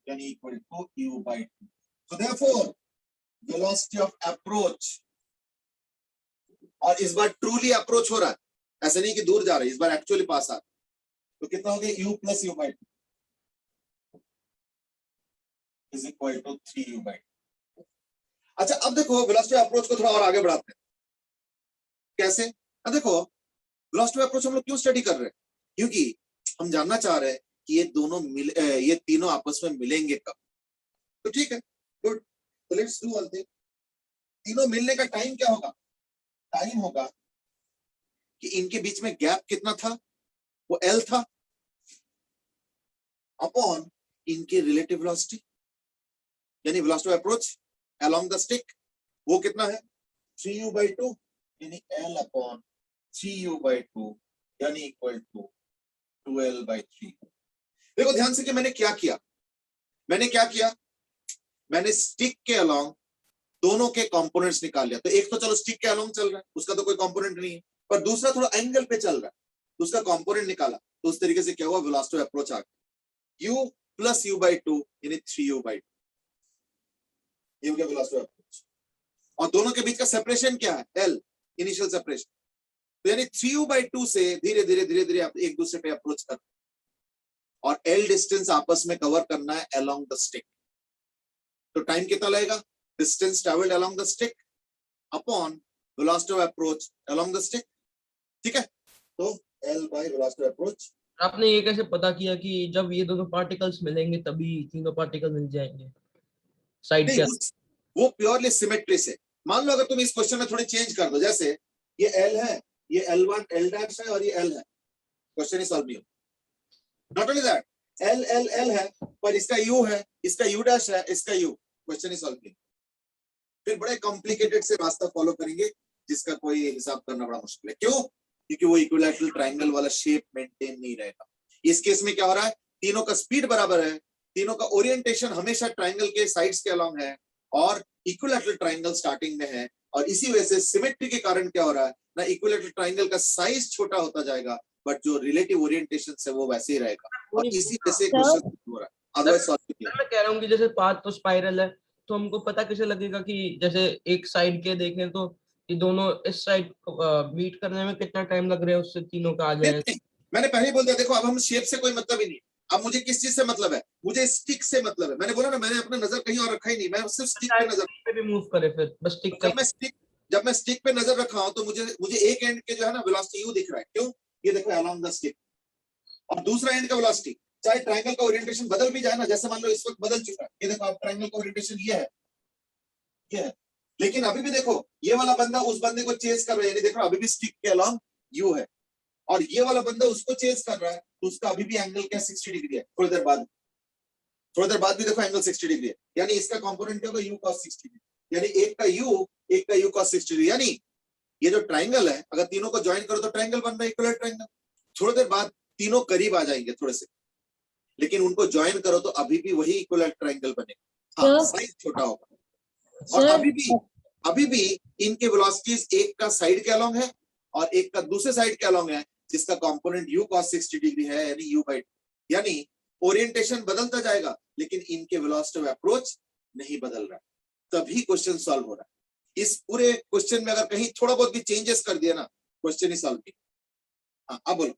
S1: यानी equal to u/2। So therefore velocity of approach, और इस बार ट्रूली अप्रोच हो रहा है, ऐसे नहीं कि दूर जा रहा है, इस बार एक्चुअली पास आ रहा है। तो कितना हो गया, u + u/2 is equal to 3u/2। अच्छा अब देखो वेलोसिटी ऑफ अप्रोच को थोड़ा और आगे बढ़ाते हैं। कैसे? अब देखो वेलोसिटी ऑफ अप्रोच हम लोग क्यों स्टडी कर रहे हैं, क्योंकि हम जानना चाह रहे हैं कि ये तीनों आपस में मिलेंगे कब। तो ठीक है, गुड, तो लेट्स डू वन थिंग। तीनों मिलने का टाइम क्या होगा, टाइम होगा कि इनके बीच में गैप कितना था, वो L था, अपॉन इनकी रिलेटिव वेलोसिटी, यानी velocity of approach along the stick, वो कितना है 3u/2, यानी L अपॉन 3u/2 यानी इक्वल टू 12/3। देखो ध्यान से कि मैंने क्या किया, मैंने स्टिक के अलोंग दोनों के कंपोनेंट्स निकाल लिया। तो एक तो चलो स्टिक के अलोंग चल रहा है, उसका तो कोई कंपोनेंट नहीं है, पर दूसरा थोड़ा एंगल पे चल रहा है, तो उसका कंपोनेंट निकाला। तो उस तरीके से क्या हुआ, वेलोसिटी ऑफ अप्रोच आ गया। u plus u by 2 यानी 3u by 2, ये हो गया वेलोसिटी ऑफ अप्रोच। और दोनों के बीच का सेपरेशन क्या है? L, initial separation. तो यानी 3u by 2 से धीरे धीरे आप एक दूसरे पे अप्रोच कर, और L डिस्टेंस आपस में कवर करना है अलोंग द स्टिक। तो टाइम कितना लगेगा? Distance travelled along the stick upon velocity of approach along the stick. ठीक है, तो L by velocity of approach.
S6: आपने ये कैसे पता किया कि जब ये दोनों पार्टिकल्स मिलेंगे तभी तीनों पार्टिकल मिल जाएंगे साइड
S1: नहीं,
S6: के?
S1: वो प्योरली सिमेट्री से। मान लो अगर तुम इस क्वेश्चन में थोड़ी चेंज कर दो, जैसे ये L है, ये L1 L डैश है और ये L है, क्वेश्चन ही सॉल्व नहीं हो। Not only that, L L L है पर इसका U है, इसका U डैश है, इसका U, क्वेश्चन ही सॉल्व नहीं। फिर बड़े कॉम्प्लिकेटेड से रास्ता फॉलो करेंगे जिसका कोई हिसाब करना बड़ा मुश्किल है। क्यों? क्योंकि वो इक्विलैटरल ट्रायंगल वाला शेप मेंटेन नहीं रहेगा। इस केस में क्या हो रहा है? तीनों का स्पीड बराबर है, तीनों का ओरिएंटेशन हमेशा ट्रायंगल के साइड्स के अलोंग है, और इक्विलैटरल ट्रायंगल स्टार्टिंग में है, और इसी वजह से सिमेट्री के कारण क्या हो रहा है ना, इक्विलैटरल ट्रायंगल का साइज छोटा होता जाएगा बट जो रिलेटिव ओरिएंटेशन है वो वैसे ही रहेगा, और इसी वजह से क्वेश्चन हो रहा है। अदरवाइज सॉल्व नहीं
S6: मैं कह रहा हूँ कि जैसे पाथ तो स्पाइरल है, तो हमको पता कैसे लगेगा कि जैसे एक साइड के देखें तो ये दोनों इस साइड मीट करने में कितना टाइम लग रहा है, उससे तीनों का आ जाए।
S1: नहीं, मैंने पहले ही बोल दिया, देखो अब हम शेप से कोई मतलब ही नहीं। अब मुझे किस चीज से मतलब है? मुझे स्टिक से मतलब है। मैंने बोला ना, मैंने अपना नजर कहीं और रखा ही नहीं, मैं सिर्फ स्टिक पे नजर।
S6: पे भी मूव करे फिर बस टिक
S1: जब मैं स्टिक पे नजर रखा हूं तो मुझे एक एंड के जो है ना वेलोसिटी u दिख रहा है। क्यों? ये देखो अलोंग द स्टिक, और दूसरा एंड का वेलोसिटी, चाहे ट्रायंगल का ओरिएंटेशन बदल भी जाए ना, जैसे मान लो इस वक्त बदल चुका है, ये देखो अब ट्रायंगल का ओरिएंटेशन ये है, लेकिन अभी भी देखो ये वाला बंदा उस बंदे को चेस कर रहा है, यानी देखो अभी भी स्टिक के अलोंग u है, और ये वाला बंदा उसको चेस कर रहा है, तो उसका अभी भी एंगल क्या 60 डिग्री है। थोड़ी देर बाद भी देखो एंगल 60 डिग्री है, यानी इसका कंपोनेंट क्या होगा? u cos 60 डिग्री, यानी एक का u cos 60 डिग्री। यानी ये जो ट्रायंगल है, अगर तीनों को ज्वाइन करो तो ट्रायंगल बन रहा है, इक्विलैटरल ट्रायंगल। थोड़ी देर बाद तीनों करीब आ जाएंगे थोड़े से, लेकिन उनको ज्वाइन करो तो अभी भी वही इक्विलैटरल ट्रायंगल बनेगा। हाँ, साइज छोटा होगा, और अभी भी इनके वेलोसिटीज एक का साइड के अलोंग है और एक का दूसरे साइड के अलोंग है, जिसका कंपोनेंट u cos 60 डिग्री है, यानी u by 2। यानी ओरिएंटेशन बदलता जाएगा लेकिन इनके वेलोसिटी ऑफ अप्रोच नहीं बदल रहा है, तभी क्वेश्चन सॉल्व हो रहा है। इस पूरे क्वेश्चन में अगर कहीं थोड़ा बहुत भी चेंजेस कर दिया ना, क्वेश्चन ही सॉल्व नहीं। हाँ, अब बोलो।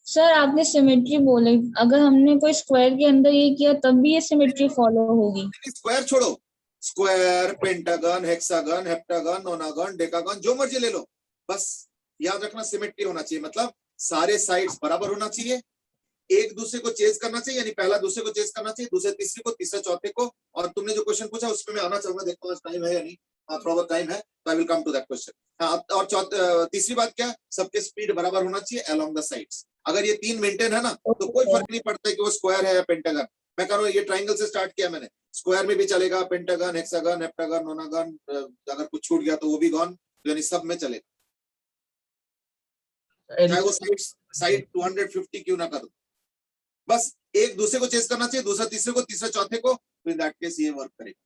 S4: सर आपने सिमेट्री बोले, अगर हमने कोई स्क्वायर के अंदर ये किया तब भी ये सिमेट्री फॉलो होगी?
S1: स्क्वायर छोड़ो, square, pentagon, hexagon, heptagon, नोनागन, decagon, जो मर्जी ले लो, बस याद रखना सिमेट्री होना चाहिए, मतलब सारे साइड्स बराबर होना चाहिए, एक दूसरे को चेज करना चाहिए, यानी पहला दूसरे को चेज करना चाहिए, दूसरे तीसरे को, तीसरा चौथे को। और तुमने जो क्वेश्चन पूछा उसमें मैं आना चाहूंगा, देखता हूँ टाइम है या नहीं। हाँ, थोड़ा बहुत टाइम है, तो I will come to that question. हाँ, और तीसरी बात क्या, सबके स्पीड बराबर होना चाहिए अलोंग द साइड्स। अगर ये तीन मेंटेन है ना, तो कोई फर्क नहीं पड़ता है कि वो स्क्वायर है या पेंटागन। मैं कह रहा हूँ ये ट्राइंगल से स्टार्ट किया मैंने, स्क्वायर में भी चलेगा, पेंटागन, हेक्सागन, हेप्टागन, नोनागन, अगर कुछ छूट गया तो वो भी गॉन, यानी सब में चलेगा, चाहे वो साइड 250 क्यों ना करो, बस एक दूसरे को चेस करना चाहिए, दूसरा तीसरे को, तीसरा चौथे को, तो इन दैट केस ये वर्क करेगा।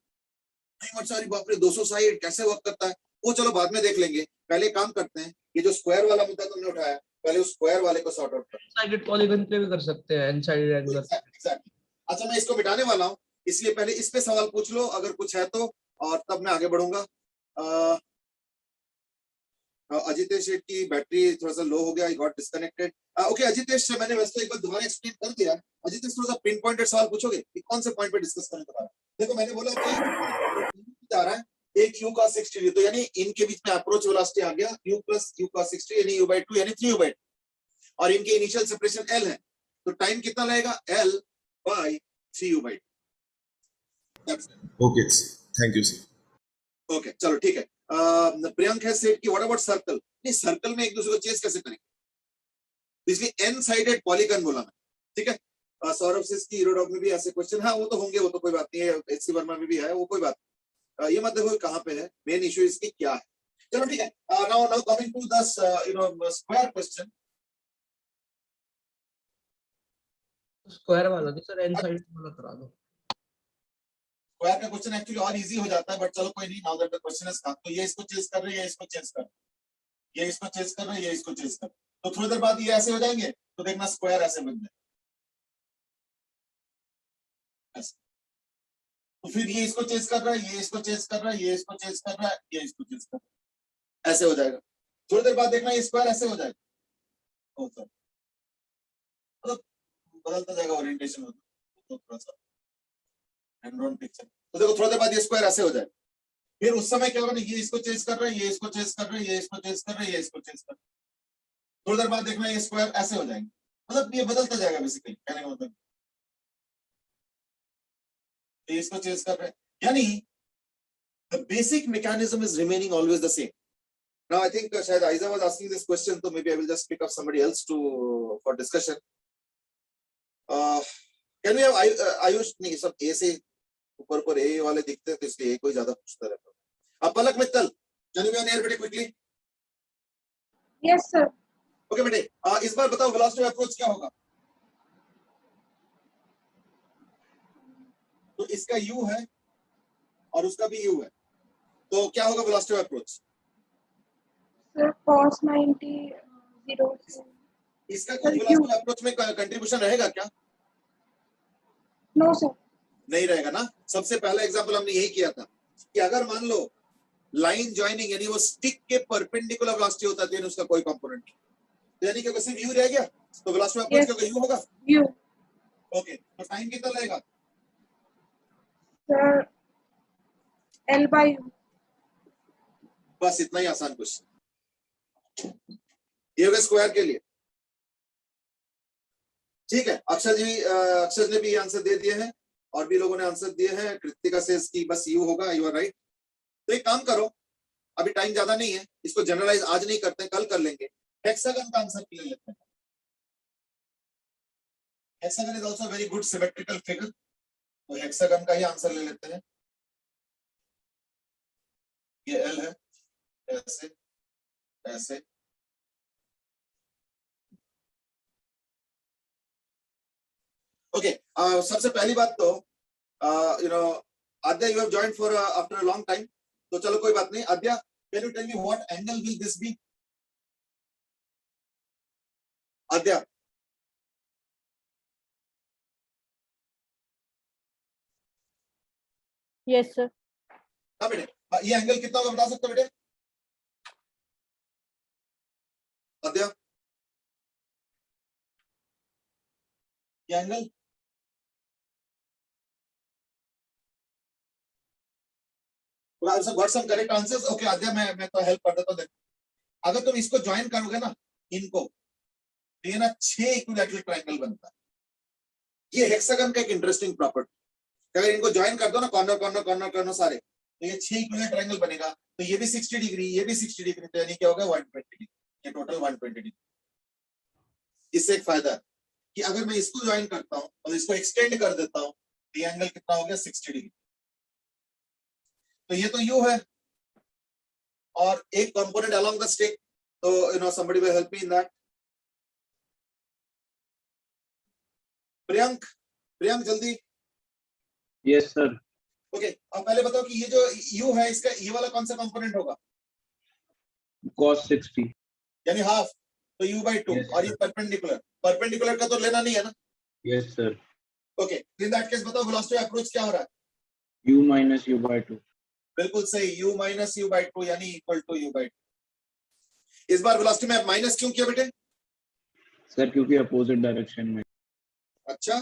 S1: नहीं मत सारी बाप रे 200 साइड कैसे वर्क करता है, वो चलो बाद में देख लेंगे, पहले काम करते हैं। ये जो स्क्वायर वाला मुद्दा तुमने उठाया, पहले उस स्क्वायर वाले को सॉर्ट आउट करो।
S6: साइडेड पॉलीगन पे भी कर सकते हैं, एन साइडेड एंगुलर।
S1: एग्जैक्टली। अच्छा, मैं इसको मिटाने वाला हूँ, इसलिए पहले इस पे सवाल पूछ लो अगर कुछ है तो, और तब मैं आगे बढ़ूंगा। अजितेश की बैटरी थोड़ा सा लो हो गया, I got disconnected. Okay Ajitesh से मैंने वैसे एक बार दोबारा एक्सप्लेन कर दिया। अजितेश थोड़ा सा पिन पॉइंटेड सवाल पूछोगे कि कौन से पॉइंट पे डिस्कस करें दोबारा? देखो मैंने बोला कि जा रहा है एक u cos 60 डिग्री, तो यानी इनके बीच में अप्रोच वेलोसिटी आ गया u plus u cos 60 यानी u by 2 यानी 3u by 2, और इनके इनिशियल सेपरेशन l है, तो टाइम कितना लगेगा? l by 3u by 2।
S11: Okay, thank you sir.
S1: Okay चलो ठीक है। प्रियंक है सेट की व्हाट अबाउट सर्कल? नहीं, सर्कल में एक दूसरे को चेस कैसे करेंगे, इसलिए एन साइडेड पॉलीगन बोला मैं, ठीक है। सौरभ सिस की यूरोडॉग में भी ऐसे क्वेश्चन, हाँ वो तो होंगे, वो तो कोई बात नहीं है, एचसी वर्मा में भी है, वो कोई बात नहीं। ये मत देखो कहाँ पे है, मेन इशू इसकी क्या है। चलो ठीक है, now coming to the square question.
S6: Square वाला नहीं सर, एन साइड वाला करा दो।
S1: स्क्वायर का क्वेश्चन एक्चुअली और इजी हो जाता है, बट चलो कोई नहीं, now that the question is come. तो ये इसको चेस कर रहे हैं, ये इसको चेस कर, ये इसको चेस कर रहे हैं, ये इसको चेस कर, तो थोड़ी देर बाद ये ऐसे हो जाएंगे, तो देखना स्क्वायर ऐसे बन जाए। ऐसे। तो फिर ये इसको चेस कर रहा है, ये इसको चेस कर रहा है, ये इसको चेस कर रहा है, ये इसको चेस कर रहा है, ऐसे हो जाएगा। थोड़ी देर बाद देखना ये स्क्वायर ऐसे हो जाएगा, मतलब बदलता जाएगा ओरिएंटेशन होता तो थोड़ा सा एनरॉन पिक्चर। तो देखो थोड़ी देर बाद ये स्क्वायर ऐसे हो जाएगा। फिर उस समय क्या होगा ना, ये इसको चेस कर रहा है, ये इसको चेस कर रहा है, ये इसको चेस कर रहा है, ये इसको चेस कर रहा है। थोड़ी देर बाद देखना ये स्क्वायर ऐसे हो जाएंगे, मतलब ये बदलता जाएगा बेसिकली, कहने का मतलब ये इसको चेस कर रहे हैं, यानी the basic mechanism is remaining always the same. Now I think शायद Aiza was asking this question, so maybe I will just pick up somebody else to for discussion. Can we have Ayush? नहीं, सब A से ऊपर पर A वाले दिखते हैं तो इसलिए कोई ज्यादा पूछता रहता है। अब पलक Mittal, can you be on air बेटे quickly?
S9: Yes, sir.
S1: Okay बेटे, इस बार बताओ velocity of approach क्या होगा? तो इसका U है और उसका भी U है, तो क्या होगा velocity of approach?
S9: Sir, cos 90 0.
S1: इसका कुछ velocity of approach में कंट्रीब्यूशन रहेगा क्या?
S9: No, sir.
S1: नहीं रहेगा ना। सबसे पहला एग्जांपल हमने यही किया था कि अगर मान लो लाइन ज्वाइनिंग यानी वो स्टिक के परपेंडिकुलर वेलोसिटी होता है तो उसका कोई कंपोनेंट नहीं, तो यानी कि सिर्फ u रह गया तो वेलोसिटी ऑफ अप्रोच का u होगा।
S9: U.
S1: ओके, तो टाइम कितना लगेगा?
S9: Sir, L by U.
S1: बस इतना ही आसान क्वेश्चन, ये होगा स्क्वायर के लिए। ठीक है, अक्षर ने भी आंसर दे दिए हैं और भी लोगों ने आंसर दिए हैं। कृतिका सेज की बस यू होगा, यू आर राइट। तो एक काम करो, अभी टाइम ज्यादा नहीं है, इसको जनरलाइज आज नहीं करते, कल कर लेंगे। हेक्सागन का आंसर ले लेते हैं। Hexagon is also very good symmetrical figure, तो हेक्सागन का ही आंसर ले लेते हैं। ये एल है, ऐसे ऐसे। ओके, सबसे पहली बात तो Aadya, you have joined for after a long time, तो चलो कोई बात नहीं। Aadya, can you tell me what angle will this be? Aadya,
S9: Yes, sir.
S1: हाँ बेटे, ये एंगल कितना होगा बता सकते हो बेटे? आद्या, ये angle what some correct answers? Okay Aadya, मैं तो हेल्प कर देता हूं। अगर तुम इसको ज्वाइन करोगे ना इनको, तो ये ना 6 इक्विलैटरल ट्रायंगल बनता है। ये हेक्सागन का एक इंटरेस्टिंग प्रॉपर्टी, अगर इनको ज्वाइन कर दो ना कॉर्नर कॉर्नर कॉर्नर कॉर्नर सारे, तो ये 6 इक्विलैटरल ट्रायंगल बनेगा। तो ये भी 60 डिग्री, ये भी 60 डिग्री, तो यानी क्या होगा 120 डिग्री, ये टोटल 120 डिग्री। इससे एक फायदा है कि अगर मैं इसको ज्वाइन करता हूं और इसको एक्सटेंड कर देता हूं, तो ये एंगल कितना हो गया 60 डिग्री। तो ये तो यू है और एक कंपोनेंट अलोंग द स्टिक, तो somebody will help me in that. Priyank जल्दी।
S8: Yes sir.
S1: ओके, अब पहले बताओ कि ये जो u है इसका ये वाला कौन सा कंपोनेंट होगा?
S8: cos 60
S1: यानी हाफ, तो u/2।
S8: Yes,
S1: और ये परपेंडिकुलर का तो लेना नहीं है ना?
S8: Yes sir.
S1: Okay, in that case बताओ वेलोसिटी ऑफ अप्रोच क्या हो रहा है?
S8: u minus u/2।
S1: बिल्कुल सही, u minus u/2 यानी इक्वल टू u/2। इस बार वेलोसिटी में माइनस क्यों किया बेटे?
S8: सर क्योंकि अपोजिट डायरेक्शन में।
S1: अच्छा,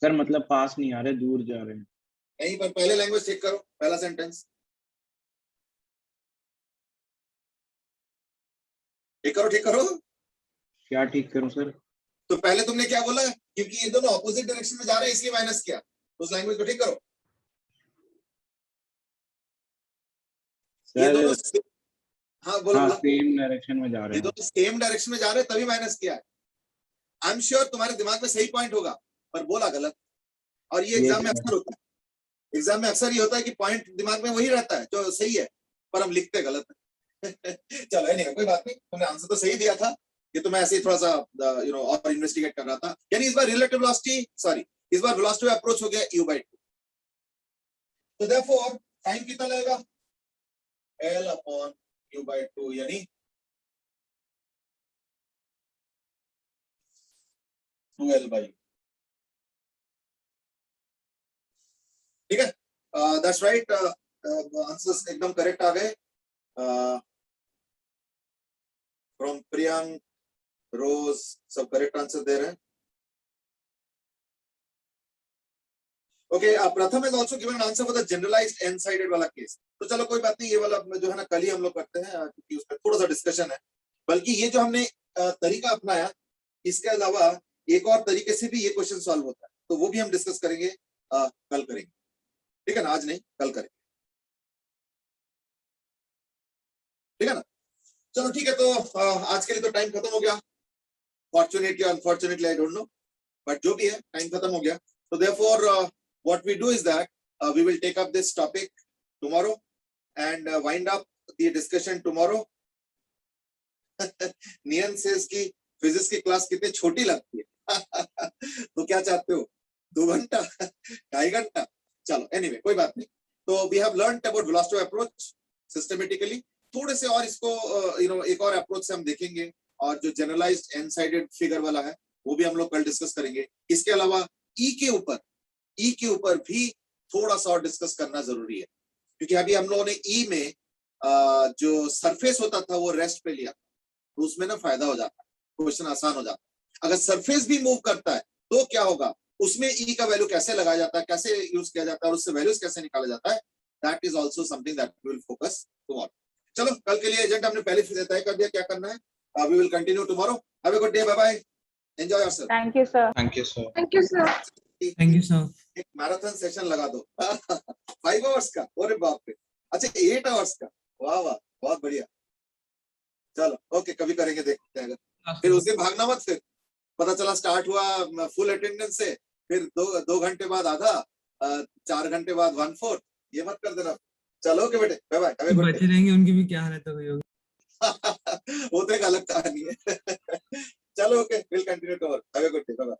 S8: सर मतलब पास नहीं आ रहे, दूर जा रहे हैं।
S1: नहीं, पर पहले लैंग्वेज चेक करो, पहला सेंटेंस ठीक करो।
S8: क्या ठीक करूं सर?
S1: तो पहले तुमने क्या बोला? क्योंकि ये दोनों ऑपोजिट डायरेक्शन में जा रहे हैं इसलिए माइनस किया। उस लैंग्वेज को ठीक करो। ये दोनों हाँ बोलो।
S8: सेम डायरेक्शन में जा रहे
S1: ये
S8: हैं।
S1: दोनों सेम डायरेक्शन में जा रहे हैं तभी माइनस किया है। आई एम श्योर तुम्हारे दिमाग में सही पॉइंट होगा, पर बोला गलत। और ये एग्जाम में अक्सर होता है, एग्जाम में अक्सर ये होता है कि पॉइंट दिमाग में वही रहता है जो सही है, पर हम लिखते गलत है। चलो नहीं, कोई बात नहीं, तुमने आंसर तो सही दिया था। ये तो मैं ऐसे ही थोड़ा सा और इन्वेस्टिगेट कर रहा था। यानी इस बार रिलेटिव वेलोसिटी, सॉरी, इस बार वेलोसिटी ऑफ अप्रोच हो गया u/2। तो देयरफॉर टाइम कितना लगेगा? L/u/2 यानी 2L/u। ठीक है, दैट्स राइट, आंसर्स एकदम करेक्ट आ गए फ्रॉम प्रियंक, रोज, सब करेक्ट आंसर दे रहे हैं। Okay, Pratham is also given answer for the generalised n sided वाला केस। तो चलो कोई बात नहीं, ये वाला जो है ना कल ही हम लोग करते हैं क्योंकि उसमें थोड़ा सा डिस्कशन है। बल्कि ये जो हमने तरीका अपनाया, इसके अलावा एक और तरीके से भी ये क्वेश्चन सॉल्व होता है, तो वो भी हम डिस्कस करेंगे, कल करेंगे, ठीक है ना, आज नहीं कल करेंगे, ठीक है ना। चलो ठीक है, तो आज के लिए तो टाइम खत्म हो गया, fortunately unfortunately I don't know, but जो भी है टाइम खत्म हो गया। तो therefore what we do is that we will take up this topic tomorrow and wind up the discussion tomorrow. Neon says कि फिजिक्स की क्लास कितनी छोटी लगती है तो क्या चाहते हो, 2 घंटा 2.5 घंटा? चलो एनीवे कोई बात नहीं। तो we have learned about velocity approach systematically, थोड़े से और इसको एक और अप्रोच से हम देखेंगे, और जो जनरलाइज्ड एन साइडेड फिगर वाला है वो भी हम लोग कल डिस्कस करेंगे। इसके अलावा ई के ऊपर भी थोड़ा सा और डिस्कस करना जरूरी है, क्योंकि अभी हम लोगों ने ई में जो सरफेस होता था वो रेस्ट पे लिया, तो उसमें ना फायदा हो जाता है, क्वेश्चन आसान हो जाता है। अगर सरफेस भी मूव करता है तो क्या होगा, उसमें ई का वैल्यू कैसे लगाया जाता है, कैसे यूज किया जाता है, और उससे वैल्यूज कैसे निकाला जाता है, that is also something that we will focus tomorrow. चलो कल के लिए एजेंडा हमने पहले से तय कर दिया क्या करना है, we will continue tomorrow. Have a good day, bye bye, enjoy yourself.
S9: Thank you, sir.
S8: Thank you sir.
S9: Thank you, sir.
S2: Thank you sir.
S1: एक मैराथन सेशन लगा दो 5 आवर्स का, अरे बाप रे, अच्छा 8 आवर्स का, वाह वाह बहुत बढ़िया। चलो ओके, कभी करेंगे, देखते हैं। अगर फिर उस दिन भागना मत, फिर पता चला स्टार्ट हुआ फुल अटेंडेंस से, फिर 2 घंटे बाद आधा, 4 घंटे बाद 1/4, ये मत कर देना। चलो ओके बेटे, bye bye, have a good
S2: बचे रहेंगे उनकी भी क्या हालत हो गई होगी
S1: वो तो एक अलग कहानी है चलो okay, will continue tomorrow, have a good day, bye bye.